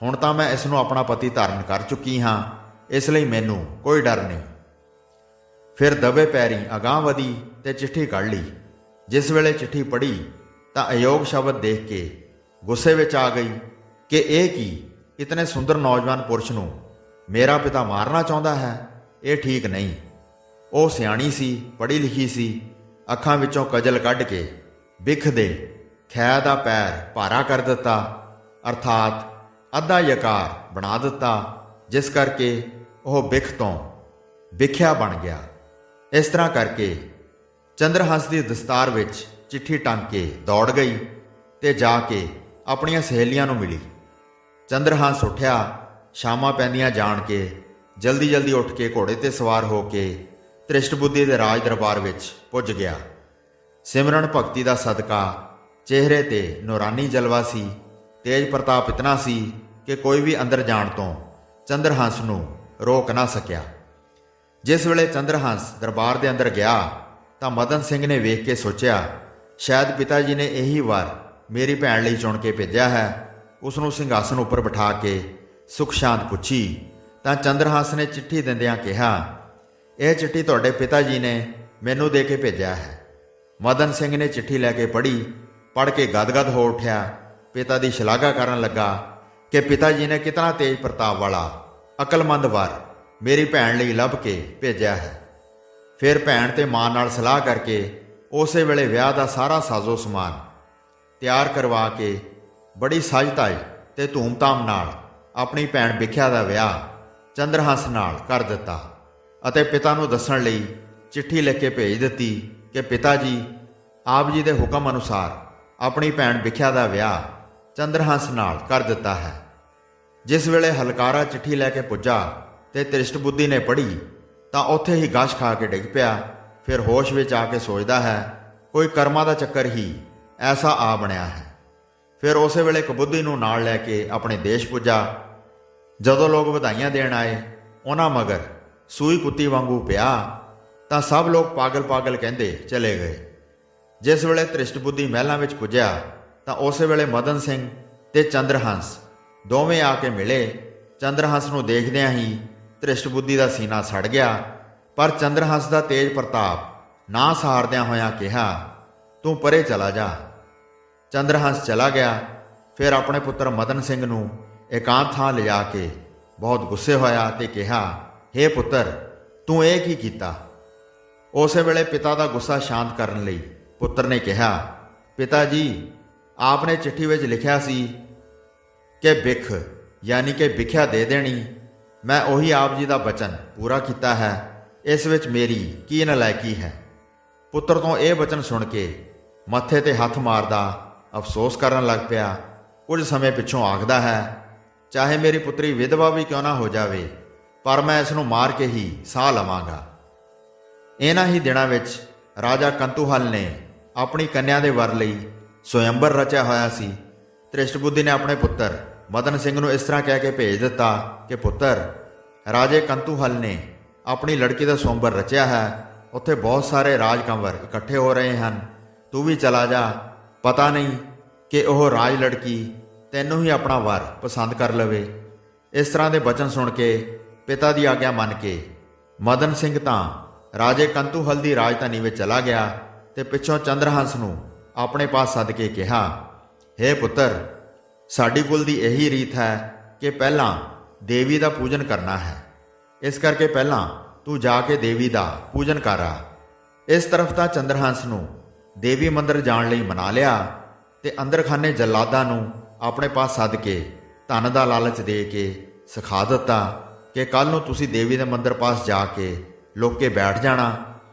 ਹੁਣ ਤਾਂ ਮੈਂ ਇਸ ਨੂੰ ਆਪਣਾ ਪਤੀ ਧਾਰਨ ਕਰ ਚੁੱਕੀ ਹਾਂ, ਇਸ ਲਈ ਮੈਨੂੰ ਕੋਈ ਡਰ ਨਹੀਂ। ਫਿਰ ਦਬੇ ਪੈਰੀਂ ਅਗਾਂਹ ਵਧੀ ਤੇ ਚਿੱਠੀ ਕੱਢ ਲਈ। ਜਿਸ ਵੇਲੇ ਚਿੱਠੀ ਪੜ੍ਹੀ ਤਾਂ ਅਯੋਗ ਸ਼ਬਦ ਦੇਖ ਕੇ ਗੁੱਸੇ ਵਿੱਚ ਆ ਗਈ ਕਿ ਇਹ ਕੀ, ਇਤਨੇ ਸੁੰਦਰ ਨੌਜਵਾਨ ਪੁਰਸ਼ ਨੂੰ ਮੇਰਾ ਪਿਤਾ ਮਾਰਨਾ ਚਾਹੁੰਦਾ ਹੈ, ਇਹ ਠੀਕ ਨਹੀਂ। ਉਹ ਸਿਆਣੀ ਸੀ, ਪੜ੍ਹੀ ਲਿਖੀ ਸੀ। ਅੱਖਾਂ ਵਿੱਚੋਂ ਕਜਲ ਕੱਢ ਕੇ ਬਿਖ ਦੇ ਖੈ ਦਾ ਪੈਰ ਭਾਰਾ ਕਰ ਦਿੱਤਾ, ਅਰਥਾਤ ਅੱਧਾ ਯਕਾਰ ਬਣਾ ਦਿੱਤਾ, ਜਿਸ ਕਰਕੇ ਉਹ ਬਿਖ ਤੋਂ ਵਿਖਿਆ ਬਣ ਗਿਆ। ਇਸ ਤਰ੍ਹਾਂ ਕਰਕੇ ਚੰਦਰਹੰਸ ਦੀ ਦਸਤਾਰ ਵਿੱਚ ਚਿੱਠੀ ਟੰਗ ਕੇ ਦੌੜ ਗਈ ਤੇ ਜਾ ਕੇ ਆਪਣੀਆਂ ਸਹੇਲੀਆਂ ਨੂੰ ਮਿਲੀ। ਚੰਦਰਹੰਸ ਉੱਠਿਆ, ਸ਼ਾਮਾਂ ਪੈਂਦੀਆਂ ਜਾਣ ਕੇ ਜਲਦੀ ਜਲਦੀ ਉੱਠ ਕੇ ਘੋੜੇ ਤੇ ਸਵਾਰ ਹੋ ਕੇ ਤ੍ਰਿਸ਼ਟ ਬੁੱਧੀ ਦੇ ਰਾਜ ਦਰਬਾਰ ਵਿੱਚ ਪੁੱਜ ਗਿਆ। ਸਿਮਰਨ ਭਗਤੀ ਦਾ ਸਦਕਾ ਚਿਹਰੇ ਤੇ ਨੂਰਾਨੀ ਜਲਵਾ ਸੀ। ਤੇਜ ਪ੍ਰਤਾਪ ਇਤਨਾ ਸੀ ਕਿ ਕੋਈ ਵੀ ਅੰਦਰ ਜਾਣ ਤੋਂ ਚੰਦਰਹੰਸ ਨੂੰ ਰੋਕ ਨਾ ਸਕਿਆ। ਜਿਸ ਵੇਲੇ ਚੰਦਰਹੰਸ ਦਰਬਾਰ ਦੇ ਅੰਦਰ ਗਿਆ ਤਾਂ ਮਦਨ ਸਿੰਘ ਨੇ ਵੇਖ ਕੇ ਸੋਚਿਆ, ਸ਼ਾਇਦ ਪਿਤਾ ਜੀ ਨੇ ਇਹੀ ਵਾਰ ਮੇਰੀ ਭੈਣ ਲਈ ਚੁਣ ਕੇ ਭੇਜਿਆ ਹੈ। ਉਸ ਨੂੰ ਸਿੰਘਾਸਨ ਉੱਪਰ ਬਿਠਾ ਕੇ ਸੁਖ ਸ਼ਾਂਤ ਪੁੱਛੀ ਤਾਂ ਚੰਦਰਹੰਸ ਨੇ ਚਿੱਠੀ ਦਿੰਦਿਆਂ ਕਿਹਾ, ਇਹ ਚਿੱਠੀ ਤੁਹਾਡੇ ਪਿਤਾ ਜੀ ਨੇ ਮੈਨੂੰ ਦੇ ਕੇ ਭੇਜਿਆ ਹੈ। ਮਦਨ ਸਿੰਘ ਨੇ ਚਿੱਠੀ ਲੈ ਕੇ ਪੜ੍ਹੀ। ਪੜ੍ਹ ਕੇ ਗਦਗਦ ਹੋ ਉੱਠਿਆ। ਪਿਤਾ ਦੀ ਸ਼ਲਾਘਾ ਕਰਨ ਲੱਗਾ ਕਿ ਪਿਤਾ ਜੀ ਨੇ ਕਿਤਨਾ ਤੇਜ ਪ੍ਰਤਾਪ ਵਾਲਾ ਅਕਲਮੰਦ ਵਰ ਮੇਰੀ ਭੈਣ ਲਈ ਲੱਭ ਕੇ ਭੇਜਿਆ ਹੈ। ਫਿਰ ਭੈਣ ਤੇ ਮਾਂ ਨਾਲ ਸਲਾਹ ਕਰਕੇ ਉਸੇ ਵੇਲੇ ਵਿਆਹ ਦਾ ਸਾਰਾ ਸਾਜ਼ੋ ਸਮਾਨ ਤਿਆਰ ਕਰਵਾ ਕੇ ਬੜੀ ਸਜ-ਧਜ ਤੇ ਧੂਮ-ਧਾਮ ਨਾਲ ਆਪਣੀ ਭੈਣ ਵਿਖਿਆ ਦਾ ਵਿਆਹ ਚੰਦਰਹੰਸ ਨਾਲ ਕਰ ਦਿੱਤਾ ਅਤੇ ਪਿਤਾ ਨੂੰ ਦੱਸਣ ਲਈ ਚਿੱਠੀ ਲਿਖ ਕੇ ਭੇਜ ਦਿੱਤੀ ਕਿ ਪਿਤਾ ਜੀ, ਆਪ ਜੀ ਦੇ ਹੁਕਮ ਅਨੁਸਾਰ ਆਪਣੀ ਭੈਣ ਵਿਖਿਆ ਦਾ ਵਿਆਹ ਚੰਦਰਹੰਸ ਨਾਲ ਕਰ ਦਿੱਤਾ ਹੈ। ਜਿਸ ਵੇਲੇ ਹਲਕਾਰਾ ਚਿੱਠੀ ਲੈ ਕੇ ਪੁੱਜਾ ਤੇ ਤ੍ਰਿਸ਼ਟ ਬੁੱਧੀ ਨੇ ਪੜ੍ਹੀ ਤਾਂ ਉੱਥੇ ਹੀ ਗਸ਼ ਖਾ ਕੇ ਡਿੱਗ ਪਿਆ। ਫਿਰ ਹੋਸ਼ ਵਿੱਚ ਆ ਕੇ ਸੋਚਦਾ ਹੈ, ਕੋਈ ਕਰਮਾਂ ਦਾ ਚੱਕਰ ਹੀ ਐਸਾ ਆ ਬਣਿਆ ਹੈ। ਫਿਰ ਉਸੇ ਵੇਲੇ ਕਬੁੱਧੀ ਨੂੰ ਨਾਲ ਲੈ ਕੇ ਆਪਣੇ ਦੇਸ਼ ਪੁੱਜਾ। ਜਦੋਂ ਲੋਕ ਵਧਾਈਆਂ ਦੇਣ ਆਏ, ਉਹਨਾਂ ਮਗਰ ਸੂਈ ਕੁੱਤੀ ਵਾਂਗੂ ਪਿਆ ਤਾਂ ਸਭ ਲੋਕ ਪਾਗਲ ਪਾਗਲ ਕਹਿੰਦੇ ਚਲੇ ਗਏ। ਜਿਸ ਵੇਲੇ ਤ੍ਰਿਸ਼ਟ ਬੁੱਧੀ ਮਹਿਲਾਂ ਵਿੱਚ ਪੁੱਜਿਆ ਤਾਂ ਉਸੇ ਵੇਲੇ ਮਦਨ ਸਿੰਘ ਤੇ ਚੰਦਰਹੰਸ ਦੋਵੇਂ ਆ ਕੇ ਮਿਲੇ। ਚੰਦਰਹੰਸ ਨੂੰ ਦੇਖਦਿਆਂ ਹੀ ਤ੍ਰਿਸ਼ਟ ਬੁੱਧੀ ਦਾ ਸੀਨਾ ਸੜ ਗਿਆ, ਪਰ ਚੰਦਰਹੰਸ ਦਾ ਤੇਜ ਪ੍ਰਤਾਪ ਨਾ ਸਹਾਰਦਿਆਂ ਹੋਇਆਂ ਕਿਹਾ, ਤੂੰ ਪਰੇ ਚਲਾ ਜਾ। ਚੰਦਰਹੰਸ ਚਲਾ ਗਿਆ। ਫਿਰ ਆਪਣੇ ਪੁੱਤਰ ਮਦਨ ਸਿੰਘ ਨੂੰ ਇਕਾਂਤ ਥਾਂ ਲਿਜਾ ਕੇ ਬਹੁਤ ਗੁੱਸੇ ਹੋਇਆ ਤੇ ਕਿਹਾ, ਹੇ ਪੁੱਤਰ, ਤੂੰ ਇਹ ਕੀ ਕੀਤਾ? ਉਸੇ ਵੇਲੇ ਪਿਤਾ ਦਾ ਗੁੱਸਾ ਸ਼ਾਂਤ ਕਰਨ ਲਈ ਪੁੱਤਰ ਨੇ ਕਿਹਾ, ਪਿਤਾ ਜੀ, ਆਪ ਨੇ ਚਿੱਠੀ ਵਿੱਚ ਲਿਖਿਆ ਸੀ ਕਿ ਬਿਖ ਯਾਨੀ ਕਿ ਵਿਖਿਆ ਦੇ ਦੇਣੀ। ਮੈਂ ਉਹੀ ਆਪ ਜੀ ਦਾ ਬਚਨ ਪੂਰਾ ਕੀਤਾ ਹੈ। ਇਸ ਵਿੱਚ ਮੇਰੀ ਕੀ ਨਲਾਇਕੀ ਹੈ? ਪੁੱਤਰ ਤੋਂ ਇਹ ਬਚਨ ਸੁਣ ਕੇ ਮੱਥੇ ਤੇ ਹੱਥ ਮਾਰਦਾ ਅਫਸੋਸ ਕਰਨ ਲੱਗ ਪਿਆ। ਕੁਝ ਸਮੇਂ ਪਿੱਛੋਂ ਆਖਦਾ ਹੈ, ਚਾਹੇ ਮੇਰੀ ਪੁੱਤਰੀ ਵਿਧਵਾ ਵੀ ਕਿਉਂ ਨਾ ਹੋ ਜਾਵੇ, ਪਰ ਮੈਂ ਇਸ ਨੂੰ ਮਾਰ ਕੇ ਹੀ ਸਾਹ ਲਵਾਂਗਾ। ਇਹਨਾਂ ਹੀ ਦਿਨਾਂ ਵਿੱਚ ਰਾਜਾ ਕੰਤੂਹਲ ਨੇ ਆਪਣੀ ਕੰਨਿਆ ਦੇ ਵਰ ਲਈ ਸਵਯੰਬਰ ਰਚਿਆ ਹੋਇਆ ਸੀ। ਤ੍ਰਿਸ਼ਟ ਬੁੱਧੀ ਨੇ ਆਪਣੇ ਪੁੱਤਰ ਮਦਨ ਸਿੰਘ ਨੂੰ ਇਸ ਤਰ੍ਹਾਂ ਕਹਿ ਕੇ ਭੇਜ ਦਿੱਤਾ ਕਿ ਪੁੱਤਰ, ਰਾਜੇ ਕੰਤੂਹਲ ਨੇ ਆਪਣੀ ਲੜਕੀ ਦਾ ਸਵੰਬਰ ਰਚਿਆ ਹੈ। ਉੱਥੇ ਬਹੁਤ ਸਾਰੇ ਰਾਜਕੰਵਰ ਇਕੱਠੇ ਹੋ ਰਹੇ ਹਨ। ਤੂੰ ਵੀ ਚਲਾ ਜਾ। ਪਤਾ ਨਹੀਂ ਕਿ ਉਹ ਰਾਜ ਲੜਕੀ ਤੈਨੂੰ ਹੀ ਆਪਣਾ ਵਰ ਪਸੰਦ ਕਰ ਲਵੇ। ਇਸ ਤਰ੍ਹਾਂ ਦੇ ਬਚਨ ਸੁਣ ਕੇ ਪਿਤਾ ਦੀ ਆਗਿਆ ਮੰਨ ਕੇ ਮਦਨ ਸਿੰਘ ਤਾਂ ਰਾਜੇ ਕੰਤੂਹਲ ਦੀ ਰਾਜਧਾਨੀ ਵਿੱਚ ਚਲਾ ਗਿਆ ਤੇ ਪਿੱਛੋਂ ਚੰਦਰਹੰਸ ਨੂੰ ਆਪਣੇ ਪਾਸ ਸੱਦ ਕੇ ਕਿਹਾ, ਹੇ ਪੁੱਤਰ, ਸਾਡੀ ਕੁਲ ਦੀ ਇਹੀ ਰੀਤ ਹੈ ਕਿ ਪਹਿਲਾਂ ਦੇਵੀ ਦਾ ਪੂਜਨ ਕਰਨਾ ਹੈ। ਇਸ ਕਰਕੇ ਪਹਿਲਾਂ ਤੂੰ ਜਾ ਕੇ ਦੇਵੀ ਦਾ ਪੂਜਨ ਕਰ ਆ। ਇਸ ਤਰਫ ਤਾਂ ਚੰਦਰਹੰਸ ਨੂੰ ਦੇਵੀ ਮੰਦਰ ਜਾਣ ਲਈ ਮਨਾ ਲਿਆ ਤੇ ਅੰਦਰਖਾਨੇ ਜੱਲਾਦਾਂ ਨੂੰ ਆਪਣੇ ਪਾਸ ਸੱਦ ਕੇ ਧਨ ਦਾ ਲਾਲਚ ਦੇ ਕੇ ਸਿਖਾ ਦਿੱਤਾ ਕਿ ਕੱਲ ਨੂੰ ਤੁਸੀਂ ਦੇਵੀ ਦੇ ਮੰਦਰ ਪਾਸ ਜਾ ਕੇ ਲੁੱਕ ਕੇ ਬੈਠ ਜਾਣਾ।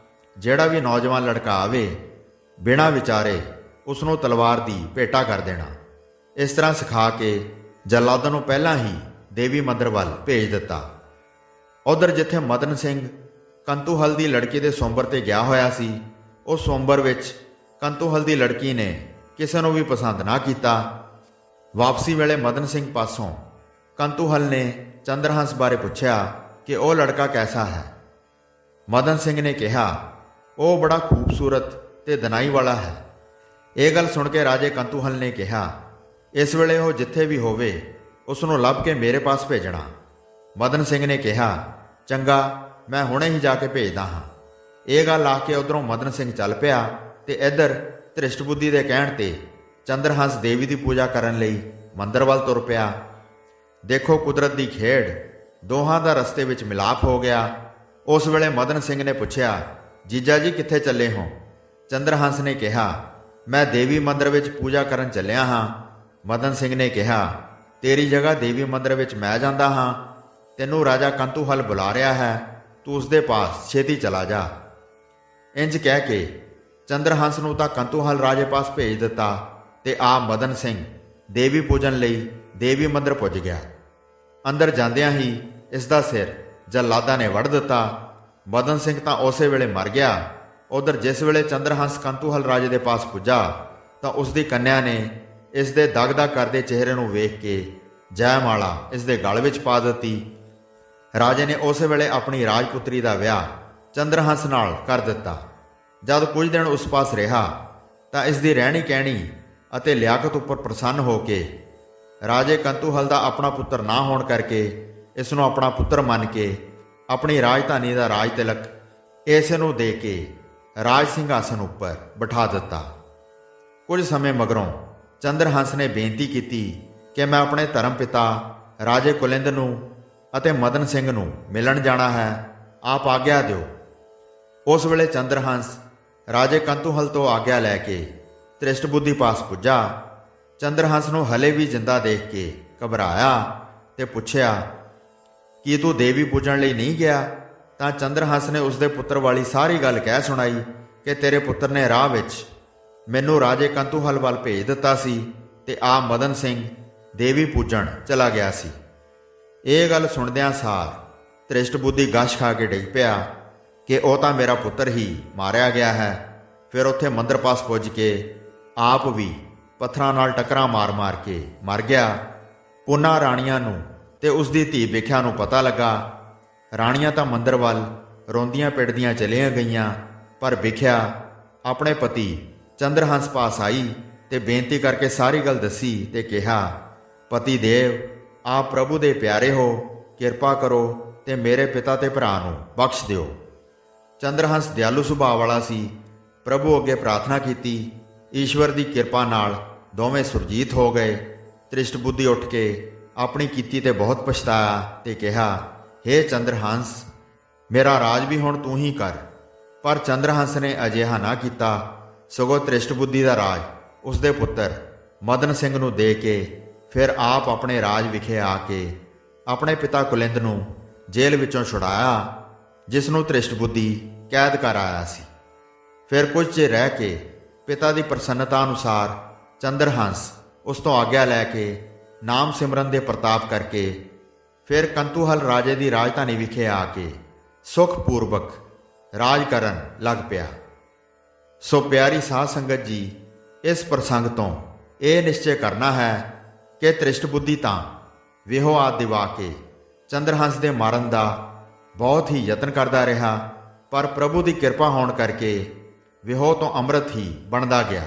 ਜਿਹੜਾ ਵੀ ਨੌਜਵਾਨ ਲੜਕਾ ਆਵੇ, ਬਿਨਾਂ ਵਿਚਾਰੇ ਉਸ ਨੂੰ ਤਲਵਾਰ ਦੀ ਭੇਟਾ ਕਰ ਦੇਣਾ। ਇਸ ਤਰ੍ਹਾਂ ਸਿਖਾ ਕੇ ਜੱਲਾਦਾਂ ਨੂੰ ਪਹਿਲਾਂ ਹੀ ਦੇਵੀ ਮੰਦਰ ਵੱਲ ਭੇਜ ਦਿੱਤਾ। ਉਧਰ ਜਿੱਥੇ ਮਦਨ ਸਿੰਘ ਕੰਤੂਹਲ ਦੀ ਲੜਕੀ ਦੇ ਸਵੰਬਰ ਤੇ ਗਿਆ ਹੋਇਆ ਸੀ, ਉਹ ਸਵੰਬਰ ਵਿੱਚ ਕੰਤੂਹਲ ਦੀ ਲੜਕੀ ਨੇ ਕਿਸੇ ਨੂੰ ਵੀ ਪਸੰਦ ਨਾ ਕੀਤਾ। ਵਾਪਸੀ ਵੇਲੇ ਮਦਨ ਸਿੰਘ ਪਾਸੋਂ ਕੰਤੂਹਲ ਨੇ ਚੰਦਰਹੰਸ ਬਾਰੇ ਪੁੱਛਿਆ ਕਿ ਉਹ ਲੜਕਾ ਕੈਸਾ ਹੈ। ਮਦਨ ਸਿੰਘ ਨੇ ਕਿਹਾ, ਉਹ ਬੜਾ ਖੂਬਸੂਰਤ ਤੇ ਦਨਾਈ ਵਾਲਾ ਹੈ। ਇਹ ਗੱਲ ਸੁਣ ਕੇ ਰਾਜੇ ਕੰਤੂਹਲ ਨੇ ਕਿਹਾ, ਇਸ ਵੇਲੇ ਉਹ ਜਿੱਥੇ ਵੀ ਹੋਵੇ ਉਸ ਨੂੰ ਲੱਭ ਕੇ ਮੇਰੇ ਪਾਸ ਭੇਜਣਾ। ਮਦਨ ਸਿੰਘ ਨੇ ਕਿਹਾ, ਚੰਗਾ, ਮੈਂ ਹੁਣੇ ਹੀ ਜਾ ਕੇ ਭੇਜਦਾ ਹਾਂ। ਇਹ ਗੱਲ ਆ ਕੇ ਉਧਰੋਂ ਮਦਨ ਸਿੰਘ ਚੱਲ ਪਿਆ ਤੇ ਇੱਧਰ ਧ੍ਰਿਸ਼ਟ ਬੁੱਧੀ ਦੇ ਕਹਿਣ ਤੇ ਚੰਦਰਹੰਸ ਦੇਵੀ ਦੀ ਪੂਜਾ ਕਰਨ ਲਈ ਮੰਦਰ ਵੱਲ ਤੁਰ ਪਿਆ। ਦੇਖੋ ਕੁਦਰਤ ਦੀ ਖੇਡ, ਦੋਹਾਂ ਦਾ ਰਸਤੇ ਵਿੱਚ ਮਿਲਾਪ ਹੋ ਗਿਆ। ਉਸ ਵੇਲੇ ਮਦਨ ਸਿੰਘ ਨੇ ਪੁੱਛਿਆ, ਜੀਜਾ ਜੀ ਕਿੱਥੇ ਚੱਲੇ ਹੋ? ਚੰਦਰਹੰਸ ਨੇ ਕਿਹਾ, ਮੈਂ ਦੇਵੀ ਮੰਦਰ ਵਿੱਚ ਪੂਜਾ ਕਰਨ ਚੱਲਿਆ ਹਾਂ। ਮਦਨ ਸਿੰਘ ਨੇ ਕਿਹਾ, ਤੇਰੀ ਜਗ੍ਹਾ ਦੇਵੀ ਮੰਦਰ ਵਿੱਚ ਮੈਂ ਜਾਂਦਾ ਹਾਂ। ਤੈਨੂੰ ਰਾਜਾ ਕੰਤੂਹਲ ਬੁਲਾ ਰਿਹਾ ਹੈ, ਤੂੰ ਉਸਦੇ ਪਾਸ ਛੇਤੀ ਚਲਾ ਜਾ। ਇੰਜ ਕਹਿ ਕੇ ਚੰਦਰਹੰਸ ਨੂੰ ਤਾਂ ਕੰਤੂਹਲ ਰਾਜੇ ਪਾਸ ਭੇਜ ਦਿੱਤਾ ਤੇ ਆਪ ਮਦਨ ਸਿੰਘ ਦੇਵੀ ਪੂਜਨ ਲਈ ਦੇਵੀ ਮੰਦਰ ਪੁੱਜ ਗਿਆ। ਅੰਦਰ ਜਾਂਦਿਆਂ ਹੀ ਇਸ ਦਾ ਸਿਰ ਜਲਾਦਾ ਨੇ ਵੜ ਦਿੱਤਾ। ਮਦਨ ਸਿੰਘ ਤਾਂ ਉਸੇ ਵੇਲੇ ਮਰ ਗਿਆ। ਉਧਰ ਜਿਸ ਵੇਲੇ ਚੰਦਰਹੰਸ ਕੰਤੂਹਲ ਰਾਜੇ ਦੇ ਪਾਸ ਪੁੱਜਾ ਤਾਂ ਉਸ ਦੀ ਕੰਨਿਆ ਨੇ ਇਸ ਦੇ ਦਗਦਗ ਕਰਦੇ ਚਿਹਰੇ ਨੂੰ ਵੇਖ ਕੇ ਜੈਮਾਲਾ ਇਸ ਦੇ ਗਲ ਵਿੱਚ ਪਾ ਦਿੱਤੀ। ਰਾਜੇ ਨੇ ਉਸੇ ਵੇਲੇ ਆਪਣੀ ਰਾਜਪੁੱਤਰੀ ਦਾ ਵਿਆਹ ਚੰਦਰਹੰਸ ਨਾਲ ਕਰ ਦਿੱਤਾ। ਜਦ ਕੁਝ ਦਿਨ ਉਸ ਪਾਸ ਰਿਹਾ ਤਾਂ ਇਸ ਦੀ ਰਹਿਣੀ ਕਹਿਣੀ ਅਤੇ ਲਿਆਕਤ ਉੱਪਰ ਪ੍ਰਸੰਨ ਹੋ ਕੇ ਰਾਜੇ ਕੰਤੂਹਲ ਦਾ ਆਪਣਾ ਪੁੱਤਰ ਨਾ ਹੋਣ ਕਰਕੇ ਇਸ ਨੂੰ ਆਪਣਾ ਪੁੱਤਰ ਮੰਨ ਕੇ ਆਪਣੀ ਰਾਜਧਾਨੀ ਦਾ ਰਾਜ ਤਿਲਕ ਇਸ ਨੂੰ ਦੇ ਕੇ ਰਾਜ ਸਿੰਘਾਸਨ ਉੱਪਰ ਬਿਠਾ ਦਿੱਤਾ। ਕੁਝ ਸਮੇਂ ਮਗਰੋਂ ਚੰਦਰਹੰਸ ਨੇ ਬੇਨਤੀ ਕੀਤੀ ਕਿ ਮੈਂ ਆਪਣੇ ਧਰਮ ਪਿਤਾ ਰਾਜੇ ਕੁਲਿੰਦ ਨੂੰ ਅਤੇ ਮਦਨ ਸਿੰਘ ਨੂੰ ਮਿਲਣ ਜਾਣਾ ਹੈ, ਆਪ ਆਗਿਆ ਦਿਓ। ਉਸ ਵੇਲੇ ਚੰਦਰਹੰਸ ਰਾਜੇ ਕੰਤੂਹਲ ਤੋਂ ਆਗਿਆ ਲੈ ਕੇ ਧ੍ਰਿਸ਼ਟ ਬੁੱਧੀ ਪਾਸ ਪੁੱਜਾ। ਚੰਦਰਹੰਸ ਨੂੰ ਹਲੇ ਵੀ ਜਿੰਦਾ ਦੇਖ ਕੇ ਘਬਰਾਇਆ ਤੇ ਪੁੱਛਿਆ, ਕੀ ਤੂੰ ਦੇਵੀ ਪੂਜਣ ਲਈ ਨਹੀਂ ਗਿਆ? ਤਾਂ ਚੰਦਰਹੰਸ ਨੇ ਉਸਦੇ ਪੁੱਤਰ ਵਾਲੀ ਸਾਰੀ ਗੱਲ ਕਹਿ ਸੁਣਾਈ ਕਿ ਤੇਰੇ ਪੁੱਤਰ ਨੇ ਰਾਹ ਵਿੱਚ ਮੈਨੂੰ ਰਾਜੇ ਕੰਤੂਹਲ ਵੱਲ ਭੇਜ ਦਿੱਤਾ ਸੀ ਤੇ ਆ ਮਦਨ ਸਿੰਘ ਦੇਵੀ ਪੂਜਣ ਚਲਾ ਗਿਆ ਸੀ। ਇਹ ਗੱਲ ਸੁਣਦਿਆਂ ਸਾਰ ਧ੍ਰਿਸ਼ਟ ਬੁੱਧੀ ਗਸ਼ ਖਾ ਕੇ ਡਿੱਗ ਪਿਆ ਕਿ ਉਹ ਤਾਂ ਮੇਰਾ ਪੁੱਤਰ ਹੀ ਮਾਰਿਆ ਗਿਆ ਹੈ। ਫਿਰ ਉੱਥੇ ਮੰਦਰ ਪਾਸ ਪੁੱਜ ਕੇ ਆਪ ਵੀ ਪੱਥਰਾਂ ਨਾਲ ਟੱਕਰਾਂ ਮਾਰ-ਮਾਰ ਕੇ ਮਰ ਗਿਆ। ਪੁੰਨਾ ਰਾਣੀਆਂ ਨੂੰ ਤੇ ਉਸ ਦੀ ਧੀ ਵੇਖਿਆ ਨੂੰ ਪਤਾ ਲੱਗਾ। ਰਾਣੀਆਂ ਤਾਂ ਮੰਦਰ ਵੱਲ ਰੋਂਦੀਆਂ ਪਿੱਟਦੀਆਂ ਚਲੀਆਂ ਗਈਆਂ, ਪਰ ਵੇਖਿਆ ਆਪਣੇ ਪਤੀ ਚੰਦਰਹੰਸ ਪਾਸ ਆਈ ਤੇ ਬੇਨਤੀ ਕਰਕੇ ਸਾਰੀ ਗੱਲ ਦੱਸੀ ਤੇ ਕਿਹਾ, ਪਤੀ ਦੇਵ, ਆਪ ਪ੍ਰਭੂ ਦੇ ਪਿਆਰੇ ਹੋ, ਕਿਰਪਾ ਕਰੋ ਤੇ ਮੇਰੇ ਪਿਤਾ ਤੇ ਭਰਾ ਨੂੰ ਬਖਸ਼ ਦਿਓ। ਚੰਦਰਹੰਸ ਦਿਆਲੂ ਸੁਭਾਅ ਵਾਲਾ ਸੀ। ਪ੍ਰਭੂ ਅੱਗੇ ਪ੍ਰਾਰਥਨਾ ਕੀਤੀ। ਈਸ਼ਵਰ ਦੀ ਕਿਰਪਾ ਨਾਲ ਦੋਵੇਂ ਸੁਰਜੀਤ ਹੋ ਗਏ। ਧ੍ਰਿਸ਼ਟ ਬੁੱਧੀ ਉੱਠ ਕੇ ਆਪਣੀ ਕੀਤੀ ਤੇ ਬਹੁਤ ਪਛਤਾਇਆ ਤੇ ਕਿਹਾ, ਹੇ ਚੰਦਰਹੰਸ, ਮੇਰਾ ਰਾਜ ਵੀ ਹੁਣ ਤੂੰ ਹੀ ਕਰ। ਪਰ ਚੰਦਰਹੰਸ ਨੇ ਅਜਿਹਾ ਨਾ ਕੀਤਾ, ਸਗੋਂ ਧ੍ਰਿਸ਼ਟ ਬੁੱਧੀ ਦਾ ਰਾਜ ਉਸਦੇ ਪੁੱਤਰ ਮਦਨ ਸਿੰਘ ਨੂੰ ਦੇ ਕੇ ਫਿਰ ਆਪ ਆਪਣੇ ਰਾਜ ਵਿਖੇ ਆ ਕੇ ਆਪਣੇ ਪਿਤਾ ਕੁਲਿੰਦ ਨੂੰ ਜੇਲ੍ਹ ਵਿੱਚੋਂ ਛੁਡਾਇਆ, ਜਿਸ ਨੂੰ ਧ੍ਰਿਸ਼ਟ ਬੁੱਧੀ ਕੈਦ ਕਰ ਆਇਆ ਸੀ। ਫਿਰ ਕੁਝ ਚਿਰ ਰਹਿ ਕੇ ਪਿਤਾ ਦੀ ਪ੍ਰਸੰਨਤਾ ਅਨੁਸਾਰ ਚੰਦਰਹੰਸ ਉਸ ਤੋਂ ਆਗਿਆ ਲੈ ਕੇ ਨਾਮ ਸਿਮਰਨ ਦੇ ਪ੍ਰਤਾਪ ਕਰਕੇ ਫਿਰ ਕੰਤੂਹਲ ਰਾਜੇ ਦੀ ਰਾਜਧਾਨੀ ਵਿਖੇ ਆ ਕੇ ਸੁਖਪੂਰਵਕ ਰਾਜ ਕਰਨ ਲੱਗ ਪਿਆ। ਸੋ ਪਿਆਰੀ ਸਾਧ ਸੰਗਤ ਜੀ, ਇਸ ਪ੍ਰਸੰਗ ਤੋਂ ਇਹ ਨਿਸ਼ਚੈ ਕਰਨਾ ਹੈ ਕਿ ਧ੍ਰਿਸ਼ਟ ਬੁੱਧੀ ਤਾਂ ਵਿਹੋ ਆਦਿ ਦਿਵਾ ਕੇ ਚੰਦਰਹੰਸ ਦੇ ਮਾਰਨ ਦਾ ਬਹੁਤ ਹੀ ਯਤਨ ਕਰਦਾ ਰਿਹਾ, ਪਰ ਪ੍ਰਭੂ ਦੀ ਕਿਰਪਾ ਹੋਣ ਕਰਕੇ ਵਿਹੋ ਤੋਂ ਅੰਮ੍ਰਿਤ ਹੀ ਬਣਦਾ ਗਿਆ।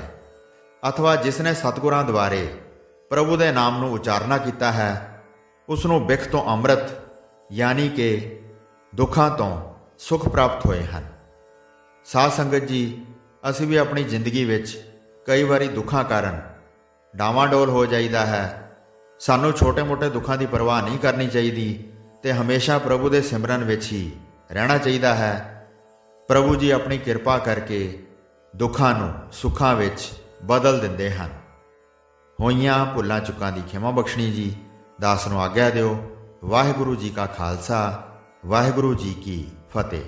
ਅਥਵਾ ਜਿਸ ਨੇ ਸਤਿਗੁਰਾਂ ਦੁਆਰੇ ਪ੍ਰਭੂ ਦੇ ਨਾਮ ਨੂੰ ਉਚਾਰਨਾ ਕੀਤਾ ਹੈ, ਉਸ ਨੂੰ ਬਿਖ ਤੋਂ ਅੰਮ੍ਰਿਤ ਯਾਨੀ ਕਿ ਦੁੱਖਾਂ ਤੋਂ ਸੁਖ ਪ੍ਰਾਪਤ ਹੋਏ ਹਨ। ਸਾਧ ਸੰਗਤ ਜੀ, ਅਸੀਂ ਵੀ ਆਪਣੀ ਜ਼ਿੰਦਗੀ ਵਿੱਚ ਕਈ ਵਾਰੀ ਦੁੱਖਾਂ ਕਾਰਨ ਡਾਵਾਂਡੋਲ ਹੋ ਜਾਈਦਾ ਹੈ। ਸਾਨੂੰ ਛੋਟੇ-ਮੋਟੇ ਦੁੱਖਾਂ ਦੀ ਪਰਵਾਹ ਨਹੀਂ ਕਰਨੀ ਚਾਹੀਦੀ ਤੇ ਹਮੇਸ਼ਾ ਪ੍ਰਭੂ ਦੇ ਸਿਮਰਨ ਵਿੱਚ ਹੀ ਰਹਿਣਾ ਚਾਹੀਦਾ ਹੈ। ਪ੍ਰਭੂ ਜੀ ਆਪਣੀ ਕਿਰਪਾ ਕਰਕੇ ਦੁੱਖਾਂ ਨੂੰ ਸੁੱਖਾਂ ਵਿੱਚ ਬਦਲ ਦਿੰਦੇ ਹਨ। ਹੋਈਆਂ ਭੁੱਲਾਂ ਚੁੱਕਾਂ ਦੀ ਖਿਮਾ ਬਖਸ਼ਣੀ ਜੀ। ਦਾਸ ਨੂੰ ਆਗਿਆ ਦਿਓ। ਵਾਹਿਗੁਰੂ ਜੀ ਕਾ ਖਾਲਸਾ, ਵਾਹਿਗੁਰੂ ਜੀ ਕੀ ਫਤਿਹ।